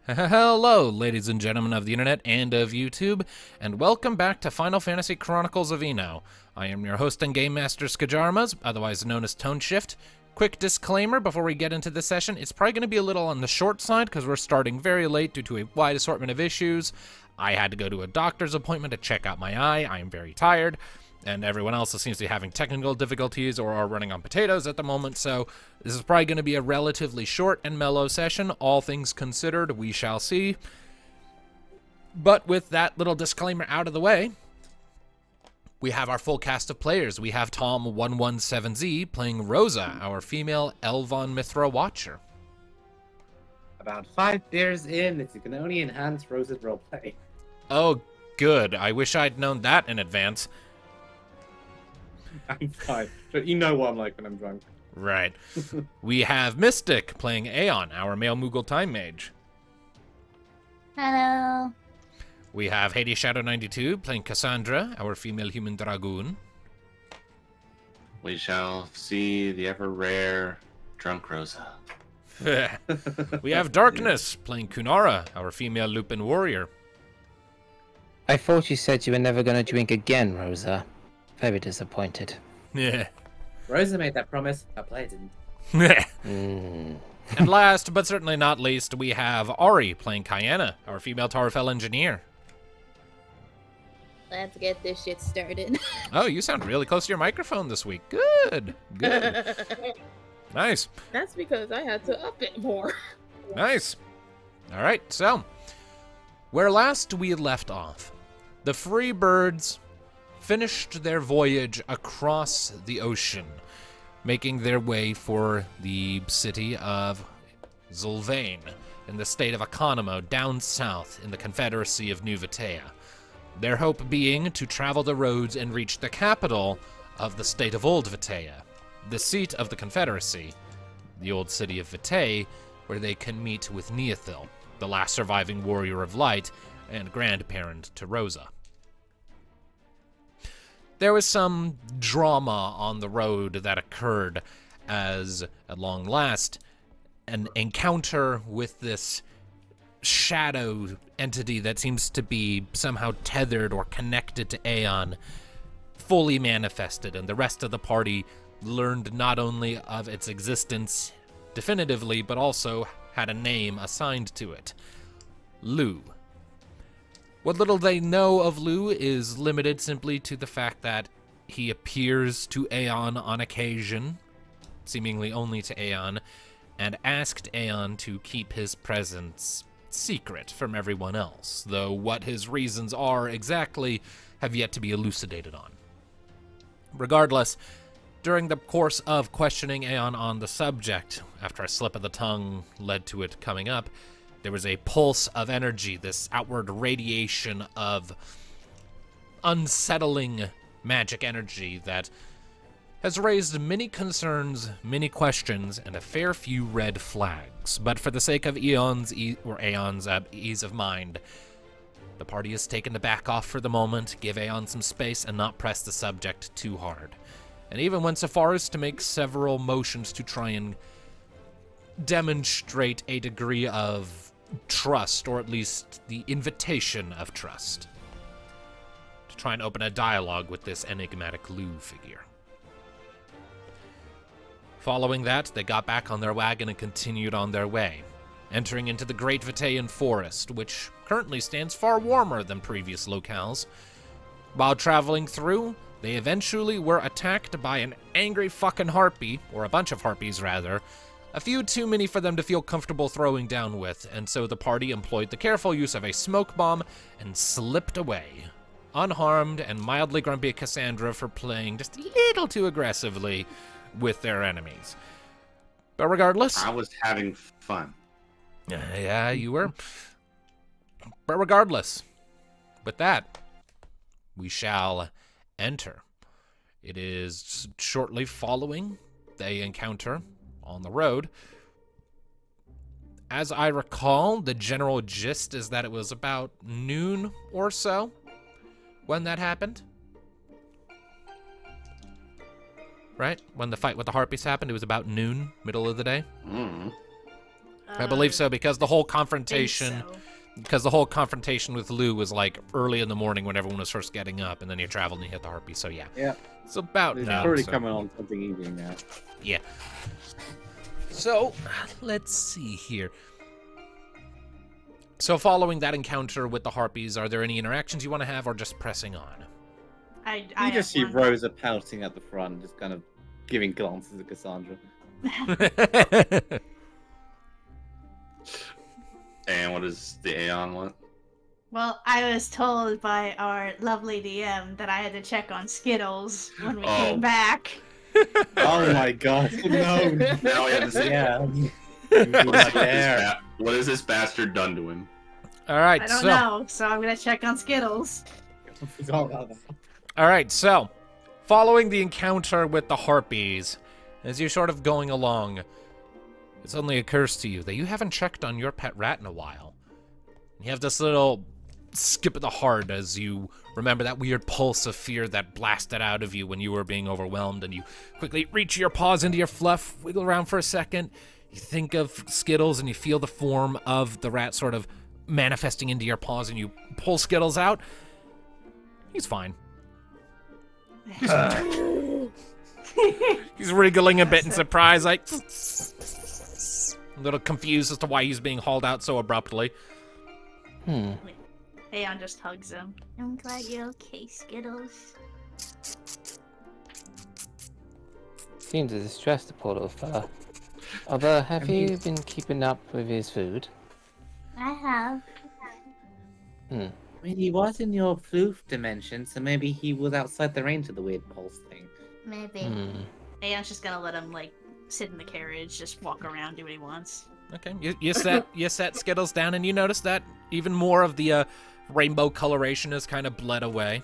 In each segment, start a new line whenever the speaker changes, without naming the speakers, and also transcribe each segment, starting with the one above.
Hello, ladies and gentlemen of the internet and of YouTube, and welcome back to Final Fantasy Chronicles of Eno. I am your host and game master, Skajarmas, otherwise known as Tone Shift. Quick disclaimer before we get into this session, it's probably going to be a little on the short side because we're starting very late due to a wide assortment of issues. I had to go to a doctor's appointment to check out my eye. I am very tired. And everyone else seems to be having technical difficulties or are running on potatoes at the moment, so this is probably going to be a relatively short and mellow session. All things considered, we shall see. But with that little disclaimer out of the way, we have our full cast of players. We have Tom117Z playing Rosa, our female Elvon Mithra Watcher.
About 5 beers in, it can only enhance Rosa's roleplay.
Oh, good. I wish I'd known that in advance.
I'm fine. But you know what I'm like when I'm drunk.
Right. We have Mystic playing Aeon, our male Moogle Time Mage.
Hello.
We have Hades Shadow 92 playing Cassandra, our female human dragoon.
We shall see the ever-rare Drunk Rosa.
We have Darkness playing Kunara, our female Lupin warrior.
I thought you said you were never going to drink again, Rosa. Very disappointed.
Yeah.
Rosa made that promise. I played it.
And last, but certainly not least, we have Ari playing Kayana, our female Tarfel engineer.
Let's get this shit started.
Oh, you sound really close to your microphone this week. Good. Good. Nice.
That's because I had to up it more.
Nice. All right, so where last we had left off, the free birds finished their voyage across the ocean, making their way for the city of Zulvain in the state of Economo down south in the Confederacy of New Vetay. Their hope being to travel the roads and reach the capital of the state of Old Vetay, the seat of the Confederacy, the old city of Vetay, where they can meet with Neothil, the last surviving warrior of light and grandparent to Rosa. There was some drama on the road that occurred as, at long last, an encounter with this shadow entity that seems to be somehow tethered or connected to Aeon fully manifested, and the rest of the party learned not only of its existence definitively, but also had a name assigned to it. Lu. What little they know of Lu is limited simply to the fact that he appears to Aeon on occasion, seemingly only to Aeon, and asked Aeon to keep his presence secret from everyone else, though what his reasons are exactly have yet to be elucidated on. Regardless, during the course of questioning Aeon on the subject, after a slip of the tongue led to it coming up, there was a pulse of energy, this outward radiation of unsettling magic energy that has raised many concerns, many questions, and a fair few red flags. But for the sake of Aeon's ease of mind, the party has taken to back off for the moment, give Aeon some space, and not press the subject too hard. And even went so far as to make several motions to try and demonstrate a degree of trust, or at least the invitation of trust, to try and open a dialogue with this enigmatic Lu figure. Following that, they got back on their wagon and continued on their way, entering into the Great Vitayan Forest, which currently stands far warmer than previous locales. While traveling through, they eventually were attacked by an angry fucking harpy, or a bunch of harpies rather, a few too many for them to feel comfortable throwing down with, and so the party employed the careful use of a smoke bomb and slipped away, unharmed and mildly grumpy Cassandra for playing just a little too aggressively with their enemies. But regardless...
I was having fun.
Yeah, you were. But regardless, with that, we shall enter. It is shortly following the encounter on the road. As I recall, the general gist is that it was about noon or so when that happened. Right? When the fight with the Harpies happened, it was about noon, middle of the day. I believe so, because the whole
Think
confrontation,
so.
with Lou was like early in the morning when everyone was first getting up, and then you traveled and you hit the harpy. So yeah,
Yeah.
it's about
It's
now.
already
so-
coming on something evening now.
Yeah. So let's see here. So following that encounter with the harpies, are there any interactions you want to have, or just pressing on?
I
You just see
have one.
Rosa pouting at the front, just kind of giving glances at Cassandra.
And what does the Aeon want?
Well, I was told by our lovely DM that I had to check on Skittles when we came back.
Oh my god, no!
Now we have to say,
Yeah.
what has this bastard done to him?
All right,
I don't
so
know, so I'm gonna check on Skittles.
all right, so following the encounter with the harpies, as you're sort of going along, it suddenly occurs to you that you haven't checked on your pet rat in a while. You have this little skip of the heart as you remember that weird pulse of fear that blasted out of you when you were being overwhelmed, and you quickly reach your paws into your fluff, wiggle around for a second. You think of Skittles and you feel the form of the rat sort of manifesting into your paws, and you pull Skittles out. He's fine. He's wriggling a bit in surprise, like a little confused as to why he's being hauled out so abruptly.
Aeon just hugs him. I'm glad you're okay, Skittles.
Seems a distressed, the poor little fella. Although, have you been keeping up with his food?
I have.
I mean, he was in your floof dimension, so maybe he was outside the range of the weird pulse thing.
Maybe. Aeon's just gonna let him, like, sit in the carriage, just walk around, do what he wants.
Okay, you set Skittles down, and you notice that even more of the rainbow coloration has kind of bled away.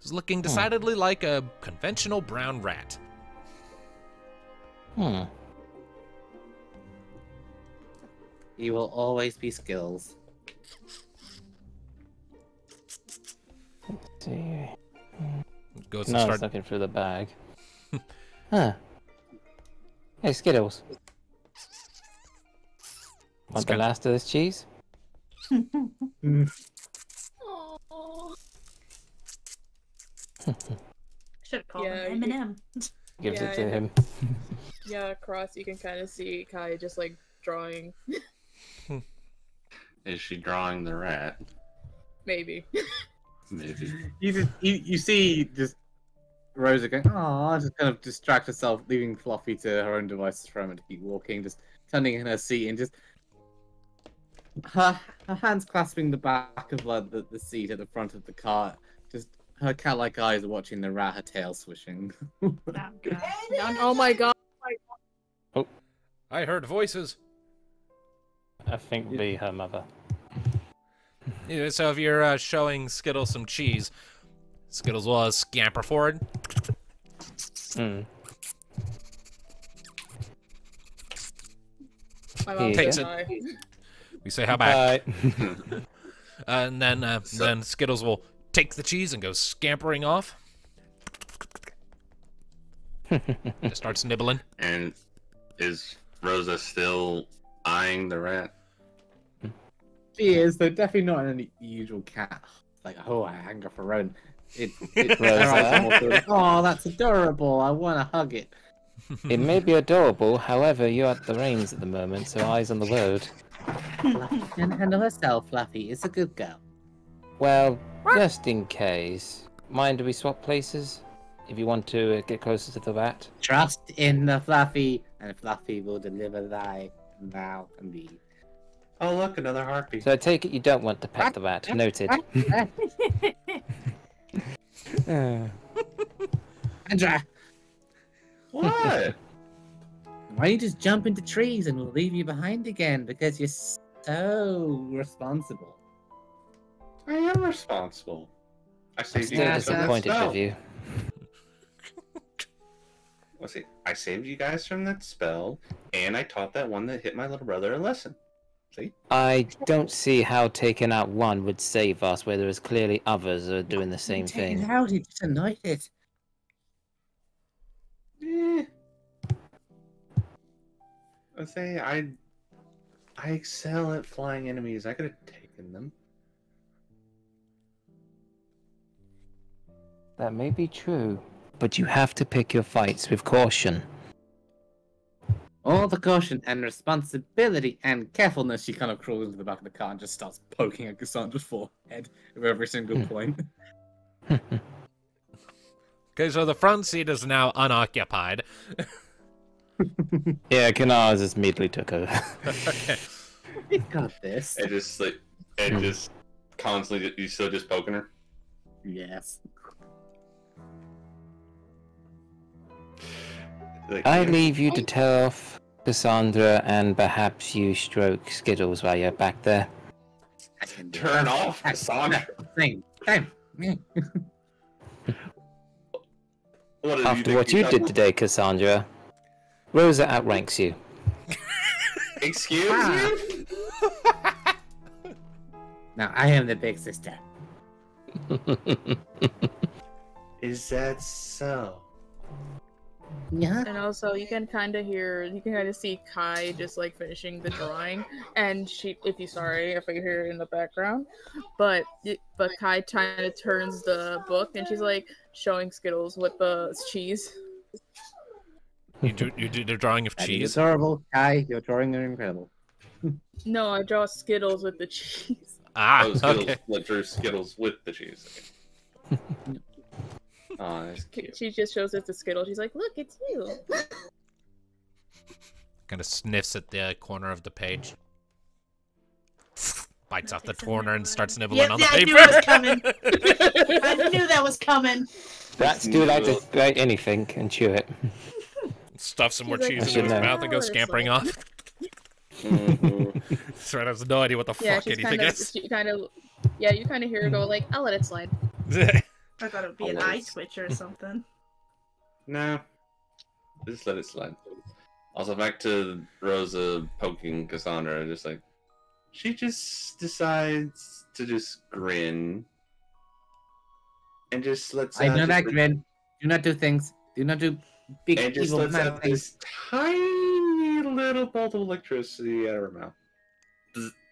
He's looking decidedly like a conventional brown rat.
He will always be Skills.
Let's see.
Goes to
No,
start.
it's looking through the bag. Huh. Hey, Skittles. Want the
kinda-
last of this cheese?
Oh.
Should have called
Yeah,
him
you-
M&M.
Gives
Yeah,
it to
I
him.
Yeah, across you can kind of see Kai just like drawing.
Is she drawing the rat?
Maybe.
Maybe.
You see just Rosa going, oh, just kind of distract herself, leaving Fluffy to her own devices for a moment to keep walking, just turning in her seat and just her hands clasping the back of like, the seat at the front of the cart. Just her cat-like eyes are watching the rat, her tail swishing.
Oh, God.
Oh my god.
I heard voices.
I think be her mother.
Yeah, so if you're showing Skittles some cheese, Skittles will scamper forward.
Hmm.
My mom
Takes
said
it.
hi.
We say how back,
Bye.
and then Skittles will take the cheese and go scampering off. Just starts nibbling.
And is Rosa still eyeing the rat?
She is, though definitely not an usual cat. Like, oh, I anger for Rowan. Her
Rosa?
eyes are more sort of, oh, that's adorable. I want to hug it.
It may be adorable, however, you're at the reins at the moment, so eyes on the road.
Fluffy can handle herself, Fluffy. It's a good girl.
Well, just in case. Mind if we swap places? If you want to get closer to the rat?
Trust in the Fluffy, and Fluffy will deliver thy vow and be.
Oh, look, another harpy.
So I take it you don't want to pet the rat. Noted.
Andra,
What?
why don't you just jump into trees and we'll leave you behind again because you're so responsible.
I am responsible. I
I'm
saved you
still
guys from that
disappointed
spell.
with you.
Let's see. I saved you guys from that spell, and I taught that one that hit my little brother a lesson. See?
I don't see how taking out one would save us, where there is clearly others who are doing the same
Take it
thing.
out, it just annoyed it.
I say I excel at flying enemies. I could have taken them.
That may be true, but you have to pick your fights with caution.
All the caution and responsibility and carefulness. She kind of crawls into the back of the car and just starts poking at Cassandra's forehead with every single point.
Okay, so the front seat is now unoccupied.
Yeah, Kanaz just immediately took over.
Okay.
We got this.
And just like, and just constantly, you still just poking her.
Yes.
Like,
I leave you to tell off Cassandra and perhaps you stroke Skittles while you're back there.
I can
turn off Cassandra.
Thing.
After what you did today, Cassandra, Rosa outranks you.
Excuse you?
Now I am the big sister.
Is that so?
Yeah.
And also, you can kind of see Kai just like finishing the drawing, and if you hear it in the background, but Kai kind of turns the book, and she's like showing Skittles with the cheese.
You do the drawing of
That is
cheese?
adorable. Kai, your drawing are incredible.
No, I draw Skittles with the cheese.
Ah,
Oh, Skittles,
okay.
like drew Skittles with the cheese. Oh, that's cute.
She just shows it to Skittles. She's like, "Look, it's you."
Kind of sniffs at the corner of the page. Bites off the corner and starts nibbling on the
I
paper.
knew it was coming. I knew that was coming.
Rats do like to bite anything and chew it.
Stuff some more
She's like,
cheese
I
into his
should know.
mouth and goes scampering off.
Mhm.
Sweat has no idea what the
Yeah,
fuck
she's
anything
kind of.
is.
She kind of. Yeah, you kind of hear her go like, "I'll let it slide."
I thought it would be an eye twitch or something.
No. Just let it slide. Also, back to Rosa poking Cassandra, just like, she just decides to just grin. And just lets
I
out
know
just
that
a-
grin. Do not do things. Do not do big
and just
evil
lets
man
out
things.
this tiny little bolt of electricity out of her mouth.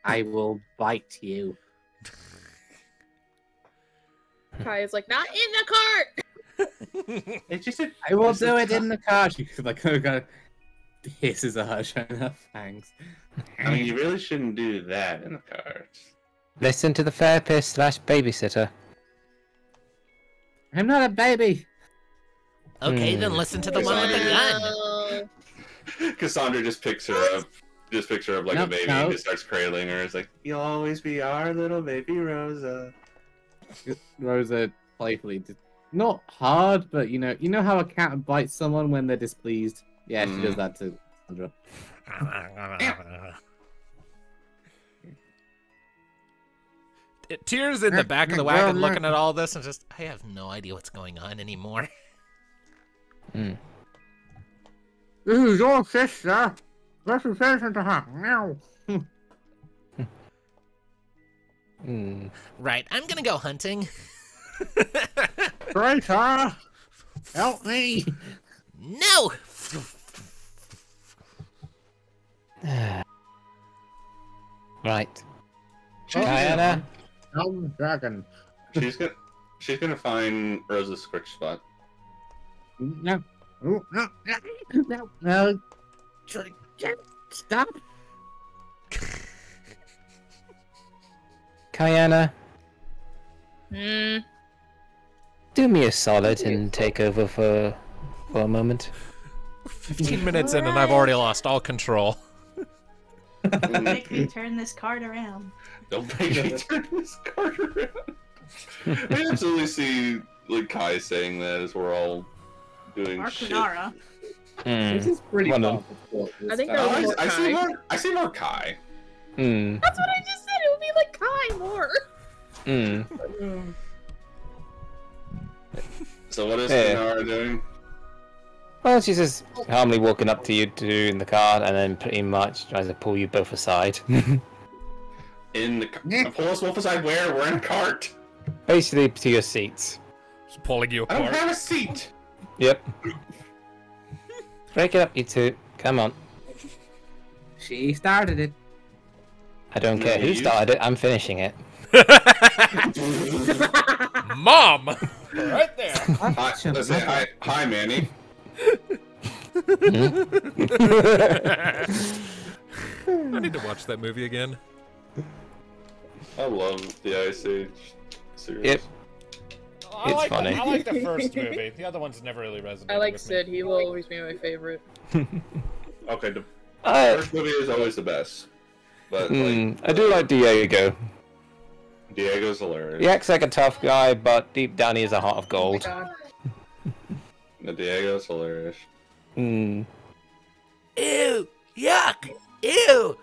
I will bite you.
Kai is like, "Not in the cart."
It's just a,
I will
just a
do it
ti-
in the car. She like kind of hisses at her, showing her fangs.
I mean, you really shouldn't do that in the cart.
Listen to the therapist / babysitter.
I'm not a baby.
Okay,
Hmm.
then listen to the one with the gun.
No.
Cassandra just picks her up. Just picks her up like
No,
a baby
no.
and just starts cradling her. It's like, you'll always be our little baby Rosa.
Rosa playfully, not hard, but you know how a cat bites someone when they're displeased. Yeah, she does that to Sandra.
Tears in the back of the wagon looking at all this and just, I have no idea what's going on anymore.
Hmm.
This is your sister. Let's be patient to her. Meow.
Hmm.
Right, I'm gonna go hunting.
Traitor, help me.
No!
Right.
Oh,
Diana?
Dumb dragon.
She's gonna find Rosa's squish spot.
No. Oh, no. No. No. Stop.
Kayana,
Hmm.
do me a solid and take over for a moment.
15 minutes in and I've already lost all control.
Make me turn this card around.
Don't make me turn this card around. I absolutely see like Kai saying that as we're all doing
Or
shit.
Kunara.
This is pretty
One
fun.
of
I think
No,
that was more
I see
Kai.
more. I see more Kai.
Hmm.
That's what I just said. It would be like Kai more.
Hmm.
So what is
Yeah.
Kunara doing?
Well, she's just calmly walking up to you two in the car and then pretty much tries to pull you both aside.
In the pull us wolf aside where? We're in a cart.
Basically to your seats.
Just pulling you
I don't
apart.
have a seat.
Yep. Break it up, you two. Come on.
She started it.
I don't
No,
care who
you-
started it. I'm finishing it.
Mom! Right there.
Hi, let's say hi, Manny.
I need to watch that movie again.
I love the Ice Age series.
Yep.
I
funny.
I like the first movie. The other ones never really resonated
I like
with
Sid.
me.
He will always be my favorite.
Okay, the
I,
first movie is always the best. But
I do like Diego.
Diego's hilarious.
He acts like a tough guy, but deep down he is a heart of
Oh my
gold.
god.
The Diego's hilarious.
Mm.
Ew! Yuck! Ew!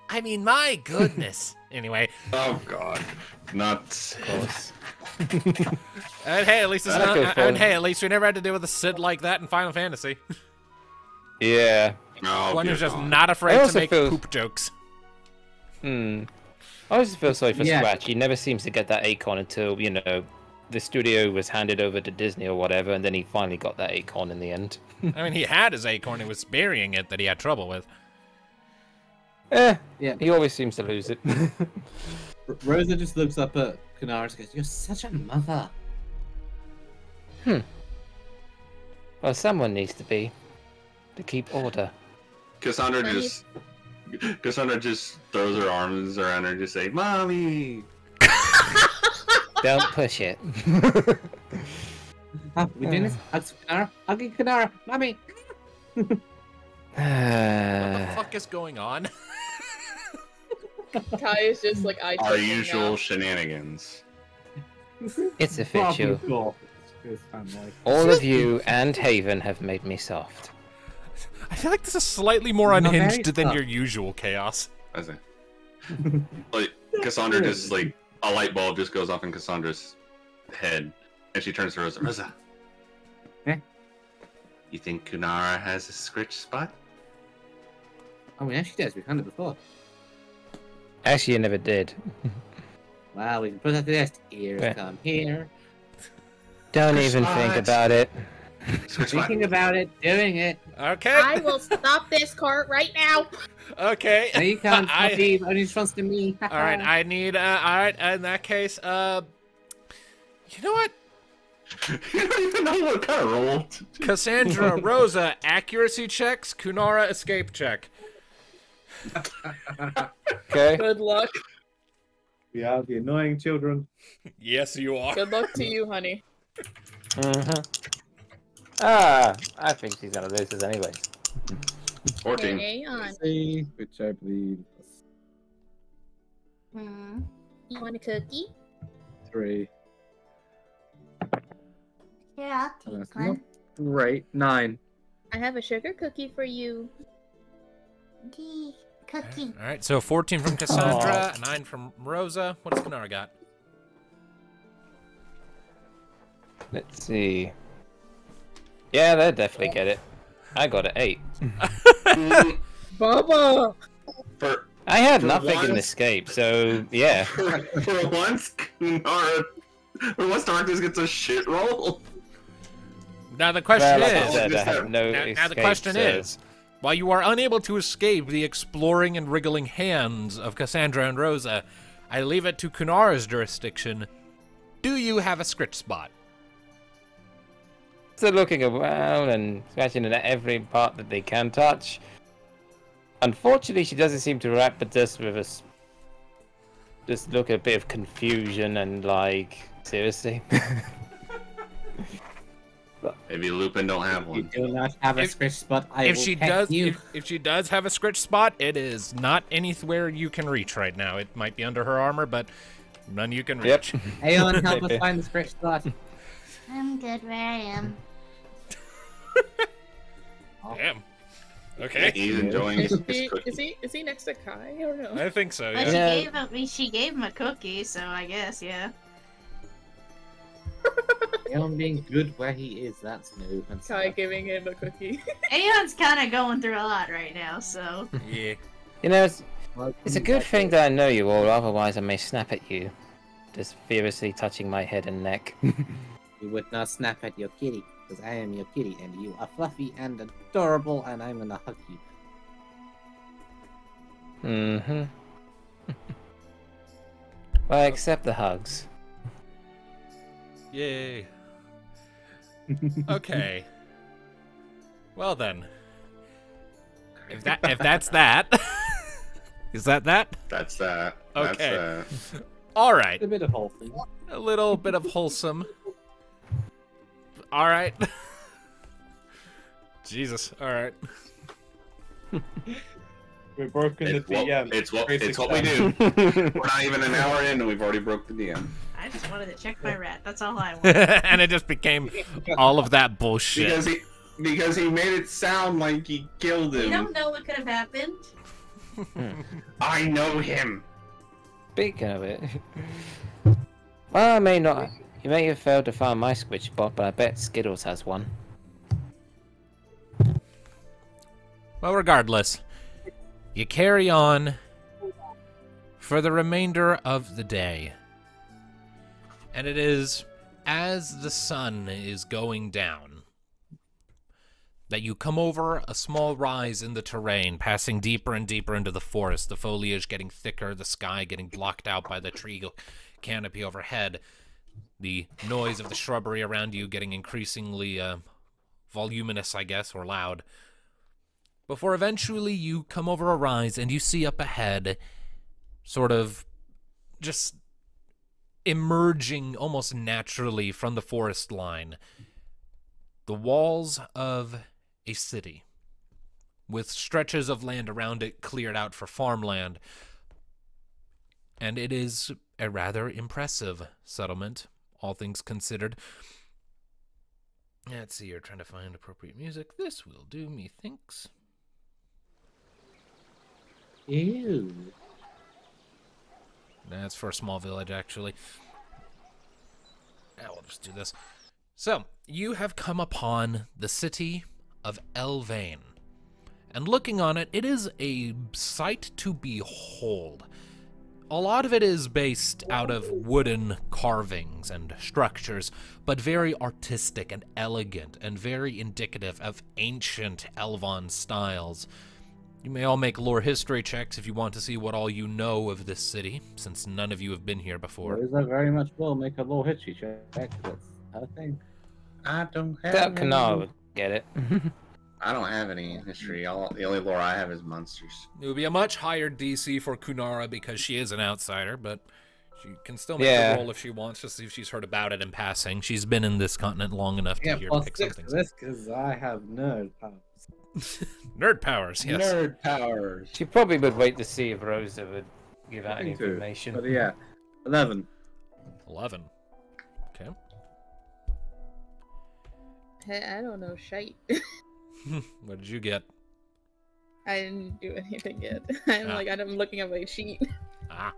I mean, my goodness. Anyway,
Oh god. Not
Of course.
and hey, at least it's
That's
not.
good fun.
And hey, at least we never had to deal with a Sid like that in Final Fantasy.
Yeah.
no,
One who's
dear
just
God.
not
I
afraid to
also
make
feel-
poop jokes.
Hmm. I always feel sorry for
Yeah.
Scratch. He never seems to get that acorn until, you know, the studio was handed over to Disney or whatever, and then he finally got that acorn in the end.
I mean, he had his acorn; it was burying it that he had trouble with.
Yeah.
Yeah.
He always seems to lose it.
Rosa just looks up at Kunara and goes, "You're such a mother."
Well, someone needs to be. To keep order.
Cassandra just throws her arms around her and just say, "Mommy."
Don't push it.
We doing this? Hugs Kunara. Hugging Kunara. Mommy.
What the fuck is going on?
Kai is just like eye
Our
touching
usual
now.
shenanigans.
It's official.
Cool. It's family.
All of you and Haven have made me soft.
I feel like this is slightly more
Not very
unhinged than
tough.
your usual chaos.
I say. Like Cassandra just like a light bulb just goes off in Cassandra's head, and she turns to Rosa. Rosa.
Eh?
You think Kunara has a scritch spot?
Oh, yeah, she does. We've done it before.
Actually, you never did.
Wow, we can put that to this. Ears
Yeah.
come here.
Don't even think about it.
Scritch spot.
Thinking about it, doing it.
Okay.
I will stop this cart right now.
Okay.
There you come,
I-
Puppy. Only trust in me.
All right. I need. All right. In that case, you know what?
You don't even know what kind of roll.
Cassandra, Rosa, accuracy checks. Kunara, escape check.
Okay.
Good luck.
We are the annoying children.
Yes, you are.
Good luck to you, honey.
Ah, I think she's gonna lose this anyway.
14.
Hey, on.
See, which I believe was
You want a cookie?
3.
Yeah, I'll
That's
take one.
Great. 9.
I have a sugar cookie for you.
Gee, cookie.
All right. So 14 from Cassandra, 9 from Rosa. What does Kunara got?
Let's see. Yeah, they'll definitely get it. I got an 8.
Bubba!
For
I had
For
nothing in
once-
escape, so yeah.
for once, Kunara. For once, Darkness gets a shit roll.
Now the question
Well, like I
is.
said, I have no
Now
escape,
the question
so-
is, while you are unable to escape the exploring and wriggling hands of Cassandra and Rosa, I leave it to Kunara's jurisdiction. Do you have a scritch spot?
So looking around and scratching at every part that they can touch. Unfortunately, she doesn't seem to react, but just with us, just look at a bit of confusion and like, seriously.
Maybe Lupin don't have
You
one.
do not have a
If-
scratch spot. I
If
will
she
peck
does,
you.
if she does have a scritch spot, it is not anywhere you can reach right now. It might be under her armor, but none you can
Yep.
reach.
Aeon, help us find the scratch spot.
I'm good where I am.
Damn. Okay.
He's enjoying
Is
his
he,
cookie.
is he next to Kai or no?
I think so.
But
Yeah.
Yeah.
she gave him a cookie, so I guess, yeah.
Aeon being good where he is, that's new. And
Kai
stuff.
giving him a cookie.
Aeon's kind of going through a lot right now, so.
Yeah.
You know,
Well,
it's a good thing that I know you all, otherwise I may snap at you. Just furiously touching my head and neck.
You would not snap at your kitty, because I am your kitty, and you are fluffy and adorable, and I'm gonna hug you.
Mm-hmm. Well, accept the hugs.
Yay. Okay. Well then. If that's that. Is that?
That's that.
Okay.
That's that.
All right.
A bit of wholesome.
A little bit of wholesome. All right. Jesus. All right.
We've broken the DM.
It's what we do. We're not even an hour in and we've already broke the DM.
I just wanted to check my rat. That's all I wanted.
And it just became all of that bullshit.
Because he made it sound like he killed him.
You don't know what could have happened.
I know him.
Speaking of it, well, I may not. You may have failed to find my squid spot, but I bet Skittles has one.
Well, regardless, you carry on for the remainder of the day. And it is as the sun is going down that you come over a small rise in the terrain, passing deeper and deeper into the forest, the foliage getting thicker, the sky getting blocked out by the tree canopy overhead, the noise of the shrubbery around you getting increasingly voluminous, I guess, or loud. Before eventually you come over a rise and you see up ahead, sort of just emerging almost naturally from the forest line, the walls of a city, with stretches of land around it cleared out for farmland. And it is a rather impressive settlement, all things considered. Let's see, you're trying to find appropriate music. This will do, methinks.
Ew.
That's for a small village, actually. Yeah, we'll just do this. So, you have come upon the city of Elvain. And looking on it, it is a sight to behold. A lot of it is based out of wooden carvings and structures, but very artistic and elegant and very indicative of ancient Elvan styles. You may all make lore history checks if you want to see what all you know of this city, since none of you have been here before.
That very much will make a low history check. That's a thing.
I don't have
That Kanar would get it.
I don't have any history. The only lore I have is monsters.
It would be a much higher DC for Kunara because she is an outsider, but she can still make
Yeah.
a roll if she wants to see if she's heard about it in passing. She's been in this continent long enough to
Yeah,
hear
plus
pick
6
some
to
things.
this because I have nerd powers.
Nerd powers, yes.
Nerd powers.
She probably would wait to see if Rosa would give out any
Me too.
information.
But yeah, 11.
11. Okay.
Hey, I don't know shite.
What did you get?
I didn't do anything yet. I'm
Ah.
I'm looking at my sheet.
Ah.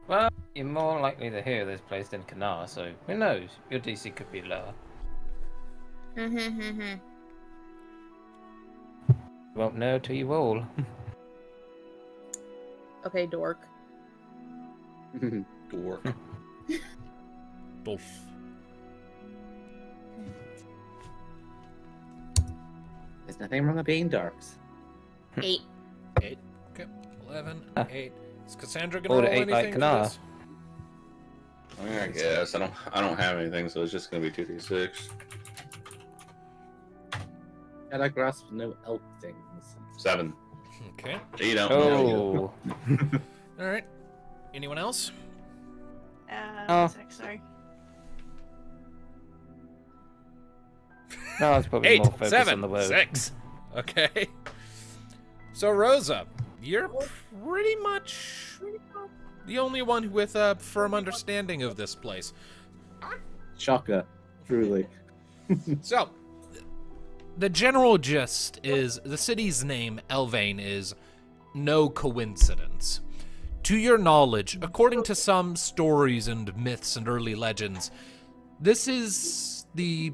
Well, you're more likely to hear this place than Kanar, so who knows? Your DC could be lower. You won't know till you roll.
Okay, dork.
Dork.
Dolph.
There's nothing wrong with being darks.
8.
8. Okay. 11.
Ah.
8. Is Cassandra gonna
Or
roll
the 8 like
anything for
Kanar.
this?
I guess I don't have anything, so it's just gonna be 2d6.
Jedi grasp no elk things.
7.
Okay.
You don't know.
Oh.
Alright. Anyone else?
Oh.
1 sec, sorry.
No, it's probably
8,
more focused
7,
on the word.
6. Okay. So, Rosa, you're pretty much the only one with a firm understanding of this place.
Shocker, truly.
So, the general gist is the city's name, Elvain, is no coincidence. To your knowledge, according to some stories and myths and early legends, this is the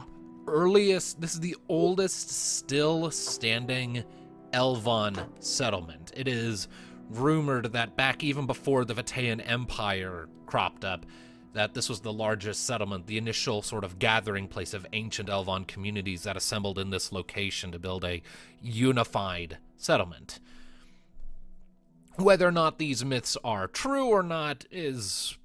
oldest still standing Elvan settlement. It is rumored that back even before the Vetayan Empire cropped up, that this was the largest settlement, the initial sort of gathering place of ancient Elvon communities that assembled in this location to build a unified settlement. Whether or not these myths are true or not is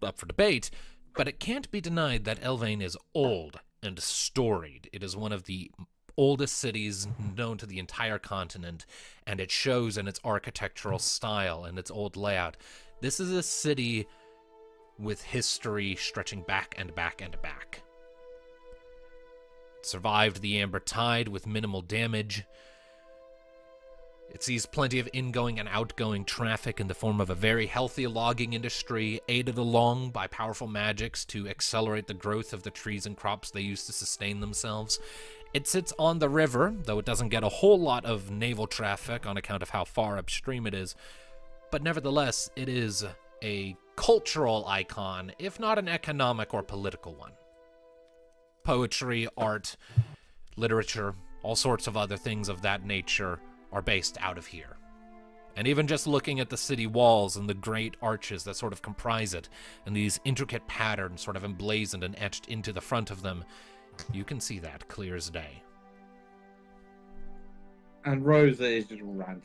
up for debate, but it can't be denied that Elvain is old and storied. It is one of the oldest cities known to the entire continent, and it shows in its architectural style and its old layout. This is a city with history stretching back and back and back. It survived the Amber Tide with minimal damage. It sees plenty of ingoing and outgoing traffic in the form of a very healthy logging industry, aided along by powerful magics to accelerate the growth of the trees and crops they use to sustain themselves. It sits on the river, though it doesn't get a whole lot of naval traffic on account of how far upstream it is, but nevertheless, it is a cultural icon, if not an economic or political one. Poetry, art, literature, all sorts of other things of that nature are based out of here. And even just looking at the city walls and the great arches that sort of comprise it, and these intricate patterns sort of emblazoned and etched into the front of them, you can see that clear as day.
And Rosa is just ranting.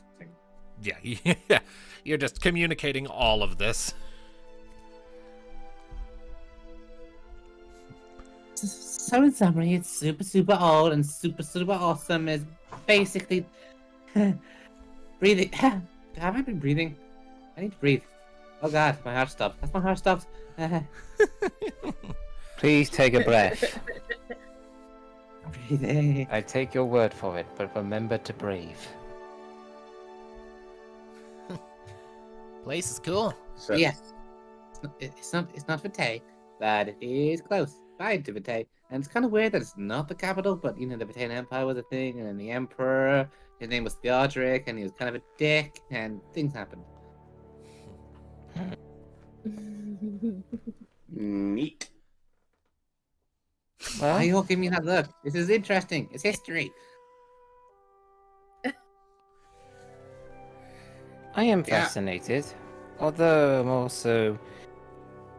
Yeah, you're just communicating all of this.
So in summary, it's super old and super awesome. Is basically breathing. Have I been breathing? I need to breathe. Oh god, my heart stopped. That's my heart stopped.
Please take a breath.
Breathing.
I take your word for it, but remember to breathe.
Place is cool.
So,
Yes. It's not Vetay, but it is close. Tied to Vetay. And it's kind of weird that it's not the capital, but you know, the Vatayan Empire was a thing, and then the Emperor, his name was Theodoric, and he was kind of a dick, and things happened.
neat.
Why are you all giving me that look? This is interesting. It's history.
I am
Yeah.
fascinated, although I'm also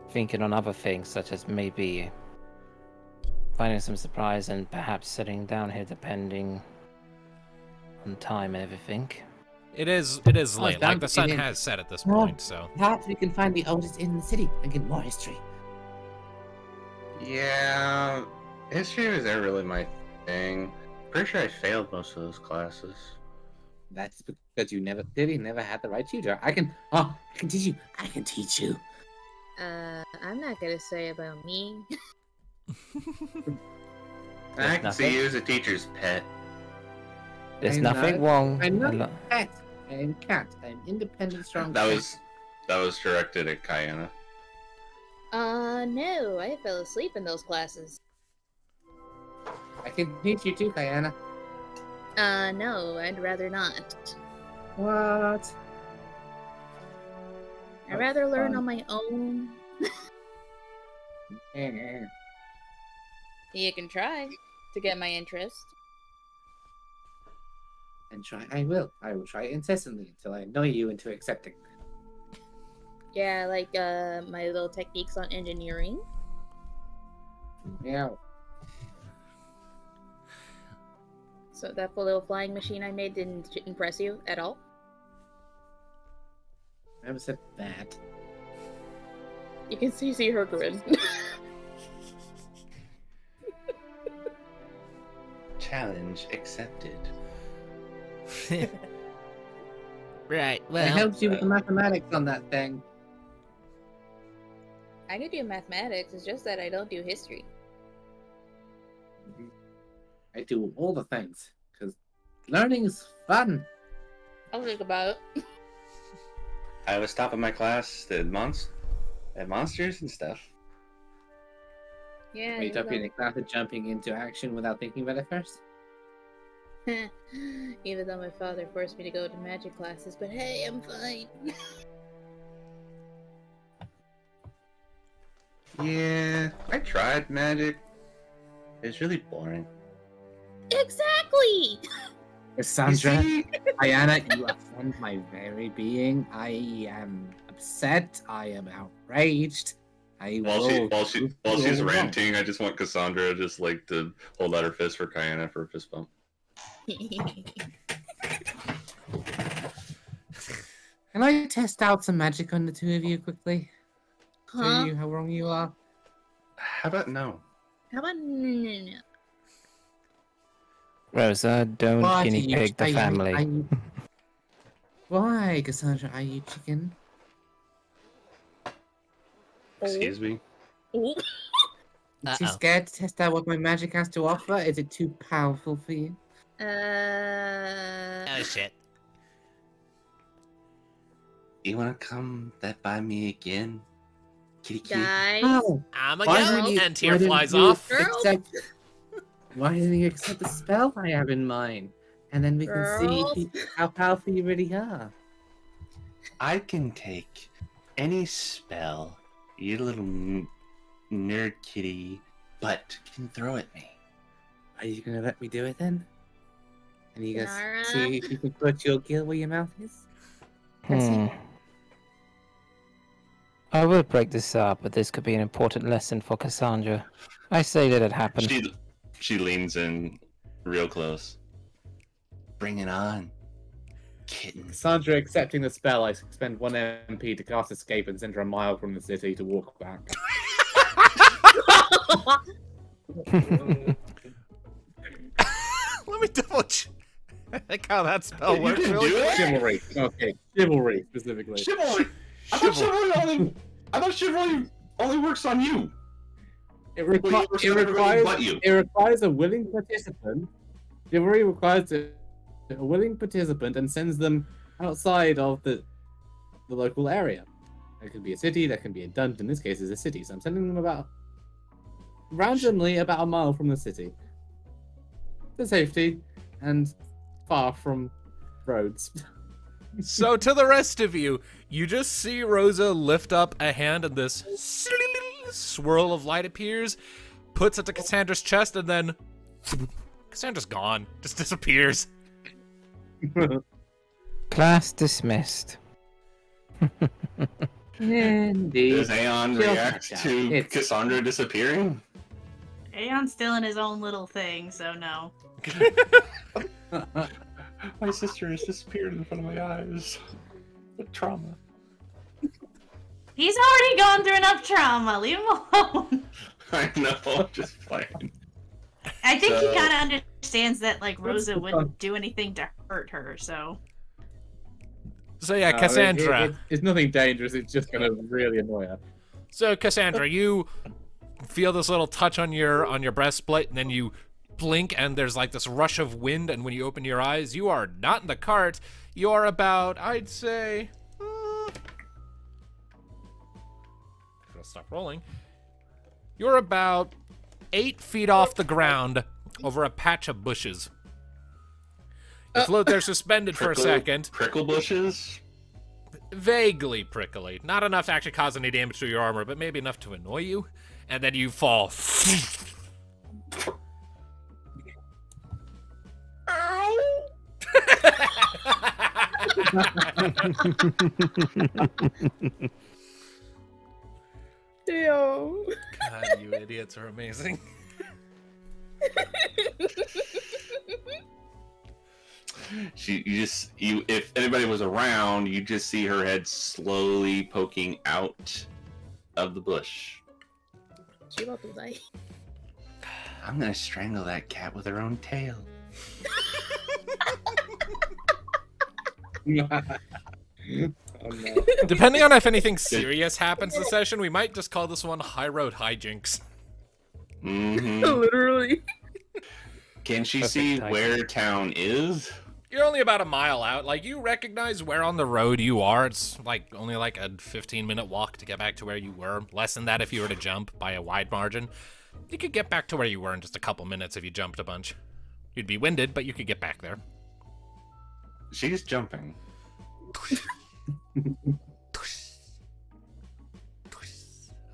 thinking on other things, such as maybe finding some surprise and perhaps settling down here depending on time and everything.
It is
Oh,
late.
it's
Like the sun
down to
has set at this
Oh.
point, so
Perhaps we can find the oldest inn in the city and get more history.
Yeah, history was never really my thing. Pretty sure I failed most of those classes.
That's because you never had the right tutor. I can teach you. I can teach you.
I'm not gonna say about me.
I can
nothing.
see you as a teacher's pet.
There's
I'm
nothing
not-
wrong.
I'm not
a
a
lo-
cat. I'm cat. I'm independent, strong.
That
cat.
was directed at Kayana.
No, I fell asleep in those classes.
I can teach you too, Kayana.
No, I'd rather not.
What?
I'd rather learn
fun.
on my own.
Eh.
You can try to get my interest.
And try. I will. I will try incessantly until I annoy you into accepting.
Yeah, like my little techniques on engineering.
Yeah.
So that little flying machine I made didn't impress you at all?
I never said that.
You can see her grin.
Challenge accepted.
right.
I
Well,
helped you with the mathematics on that thing.
I can do mathematics, it's just that I don't do history.
I do all the things because learning is fun.
I'll think about it.
I was top of my class at monsters and stuff.
Yeah.
Are you top in the class of jumping into action without thinking about it first?
Even though my father forced me to go to magic classes, but hey, I'm fine.
Yeah, I tried magic. It's really boring.
Exactly!
Cassandra,
You see?
Diana, you offend my very being. I am upset. I am outraged.
While she's ranting, I just want Cassandra just like to hold out her fist for Kyanna for a fist bump.
Can I test out some magic on the two of you quickly? Show
Huh?
you how wrong you are.
How about no?
How about no?
Rosa, don't
Why
guinea
do you-
pig the
are you-
family.
are you- Why, Cassandra, are you chicken?
Excuse me?
Oh.
Are you scared to test out what my magic has to offer? Is it too powerful for you?
Oh shit.
You wanna come that by me again? Kitty kitty.
Guys.
Oh,
I'm a
why
go,
didn't you-
and tear
why didn't
flies
you
off.
Girls.
Why didn't you accept the spell I have in mind? And then we can
Girls.
see how powerful you really are.
I can take any spell you little nerd kitty butt can throw at me.
Are you gonna let me do it then? And you guys
Nara?
see if you can put your gill where your mouth is?
I will break this up, but this could be an important lesson for Cassandra. I say let it happen.
She leans in real close. Bring it on, kittens.
Cassandra accepting the spell, I spend 1 MP to cast escape and send her a mile from the city to walk back.
Let me double check. I like how that spell
You
works.
can
Really
do
quick.
it?
Chivalry. Okay, chivalry specifically.
Chivalry. I thought chivalry only works on you.
It,
Well, it works on everybody but you.
it requires a willing participant. Chivalry requires a willing participant and sends them outside of the local area. That could be a city, that can be a dungeon. In this case, it's a city, so I'm sending them randomly about a mile from the city. For safety and far from roads.
So to the rest of you, you just see Rosa lift up a hand and this swirl of light appears, puts it to Cassandra's chest, and then Cassandra's gone. Just disappears.
Class dismissed.
Indeed.
Does Aeon
She'll
react
catch
to
up. It's-
Cassandra disappearing?
Aeon's still in his own little thing, so no.
My sister has disappeared in front of my eyes. What trauma?
He's already gone through enough trauma. Leave him alone.
I know, I'm just playing.
I think
So-
he kind of understands that like Rosa wouldn't do anything to hurt her. So
So yeah,
No,
Cassandra.
it's nothing dangerous, it's just gonna really annoy her.
So Cassandra, you feel this little touch on your breastplate, and then you blink, and there's like this rush of wind, and when you open your eyes, you are not in the cart. You are about, I'd say, if it'll stop rolling. You're about 8 feet off the ground over a patch of bushes. You float there suspended for a second.
Prickle bushes?
Vaguely prickly. Not enough to actually cause any damage to your armor, but maybe enough to annoy you. And then you fall.
Yo.
God, you idiots are amazing.
If anybody was around, you just see her head slowly poking out of the bush.
She about to die.
I'm gonna strangle that cat with her own tail.
Oh, no.
Depending on if anything serious happens this session, we might just call this one Highroad Hijinks.
Mm-hmm.
Literally.
Can she
Perfect
see
timing.
where town is?
You're only about a mile out. Like, you recognize where on the road you are. It's like only like a 15-minute walk to get back to where you were. Less than that if you were to jump by a wide margin. You could get back to where you were in just a couple minutes if you jumped a bunch. You'd be winded, but you could get back there.
She's jumping.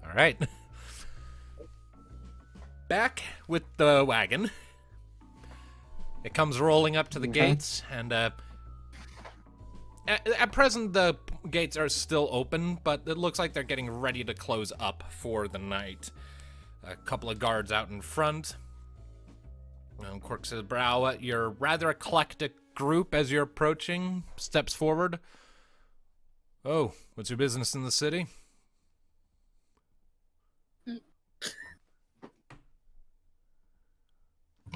All right. Back with the wagon. It comes rolling up to the gates, and At present, the gates are still open, but it looks like they're getting ready to close up for the night. A couple of guards out in front. Quirks his brow at your rather eclectic group as you're approaching, steps forward. Oh, what's your business in the city?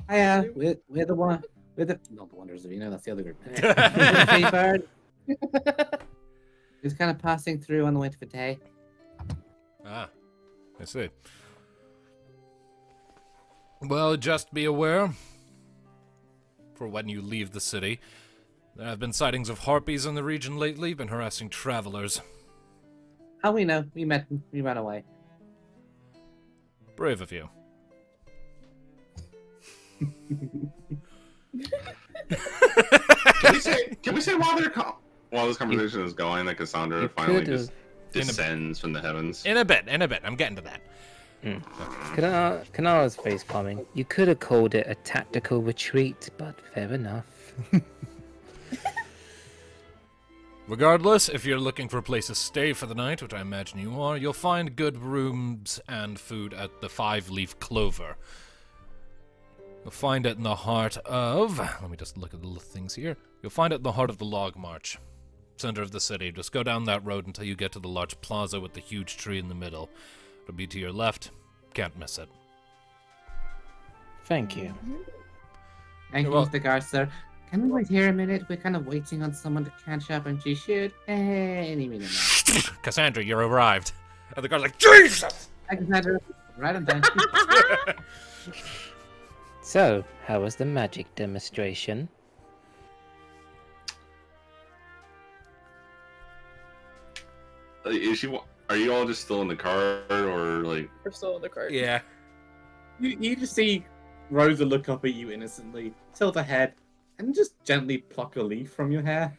We're the one. We're the not the Wonders of Eno. That's the other group. Seabird. Just kind of passing through on the way to Vetay.
Ah, I see. Well, just be aware, for when you leave the city, there have been sightings of harpies in the region lately, been harassing travelers.
How we know? We met them. We ran away.
Brave of you.
Can we say while this conversation is going that Cassandra finally just descends from the heavens?
In a bit. I'm getting to that.
Kanara's face palming. You could have called it a tactical retreat, but fair enough.
Regardless, if you're looking for a place to stay for the night, which I imagine you are, you'll find good rooms and food at the 5-Leaf Clover. You'll find it in the heart of... Let me just look at the little things here. You'll find it in the heart of the Log March, center of the city. Just go down that road until you get to the large plaza with the huge tree in the middle. It'll be to your left. Can't miss it.
Thank you.
Thank you, Mr. Gar, sir. Can we wait here a minute? We're kind of waiting on someone to catch up, and she should any minute now.
Cassandra, you're arrived. And the guard's like, Jesus!
Hi, Cassandra. Right on time.
So, how was the magic demonstration?
Are you all just still in the car, or like?
We're still in the cart.
Yeah.
You just see Rosa look up at you innocently, tilt her head, and just gently pluck a leaf from your hair.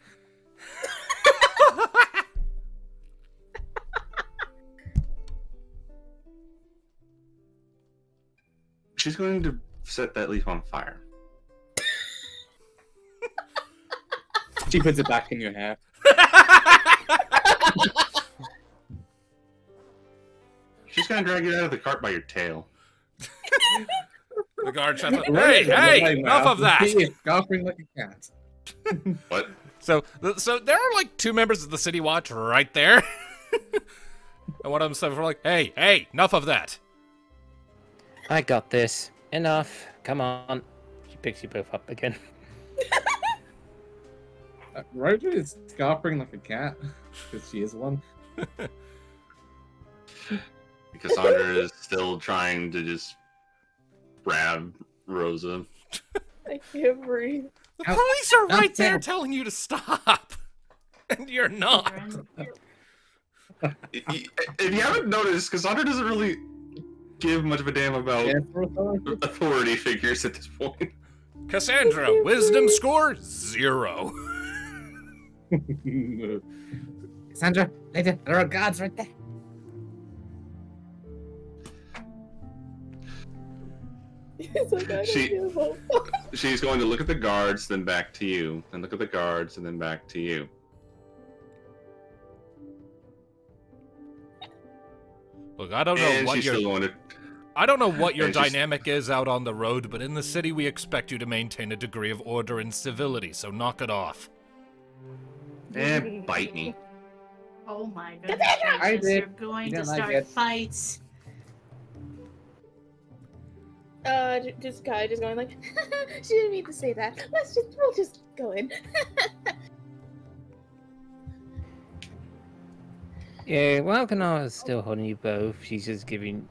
She's going to set that leaf on fire.
She puts it back in your hair.
She's going to drag you out of the cart by your tail.
The guard shouts out, hey, enough of that!
He is scoffing like a cat.
What?
So there are like 2 members of the City Watch right there. And one of them said, like, hey, enough of that.
I got this. Enough. Come on. She picks you both up again.
Rosa is scoffing like a cat, because she is one.
Cassandra is still trying to just grab Rosa.
I can't breathe.
The police are right there telling you to stop. And you're not.
If you haven't noticed, Cassandra doesn't really give much of a damn about authority figures at this point.
Cassandra, wisdom score 0.
Cassandra, lady, there are guards right there.
She's going to look at the guards, then back to you, then look at the guards, and then back to you.
Look, I don't know what your
she's-
dynamic is out on the road, but in the city we expect you to maintain a degree of order and civility, so knock it off.
Bite me.
Oh my goodness
I
gracious,
did.
you're going
You
to
don't like
start
it.
fights.
Just Kai just going like, she didn't mean to say that. We'll just go in.
Yeah, while Kanara's still holding you both, she's just giving,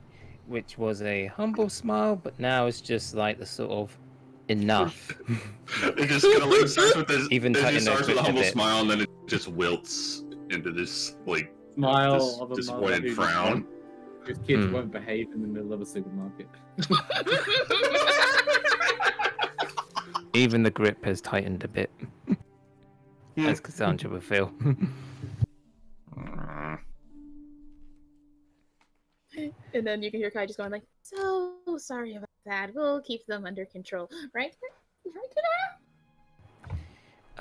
which was a humble smile, but now it's just like the sort of enough.
It just kind of like starts with this.
Even
it
tightening
just starts
their
with a
grip a
humble
bit.
smile, and then it just wilts into this like
Smile
this
of a
disappointed
mother
frown.
whose kids won't behave in the middle of a supermarket.
Even the grip has tightened a bit, as Cassandra would feel.
And then you can hear Kai just going like, so sorry about that. We'll keep them under control. Right?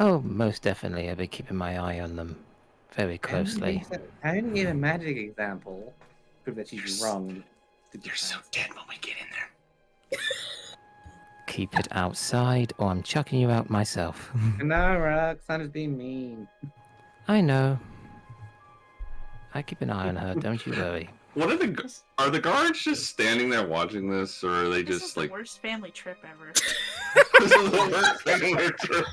Oh, most definitely. I'll be keeping my eye on them very closely.
I didn't give a magic example. Prove that she's wrong.
You're so dead when we get in there.
Keep it outside, or I'm chucking you out myself.
No, Roxanna's being mean.
I know. I keep an eye on her, don't you worry.
What are the guards just standing there watching this, or are they
This is
just
the
like?
worst family trip ever.
This is the worst thing we're through.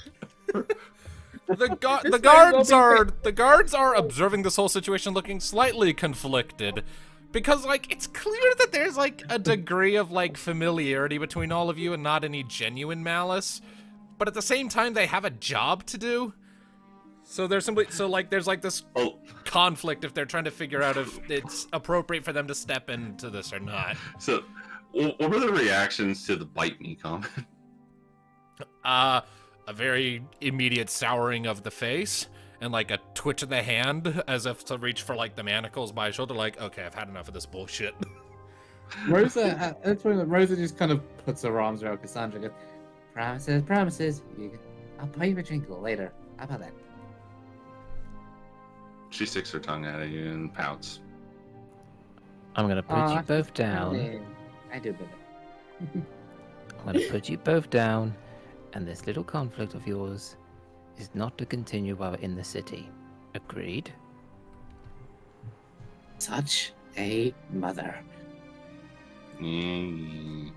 The guards are observing this whole situation, looking slightly conflicted, because like it's clear that there's like a degree of like familiarity between all of you and not any genuine malice, but at the same time they have a job to do. So there's this conflict if they're trying to figure out if it's appropriate for them to step into this or not.
So, what were the reactions to the bite me comment?
A very immediate souring of the face and like a twitch of the hand as if to reach for like the manacles by his shoulder, like, okay, I've had enough of this bullshit.
Rosa, that's when Rosa just kind of puts her arms around Cassandra and goes, promises. I'll buy you a drink later. How about that?
She sticks her tongue out at you and pouts.
I'm gonna put you both down.
I do believe it.
I'm gonna put you both down, and this little conflict of yours is not to continue while we're in the city. Agreed?
Such a mother.
Mm.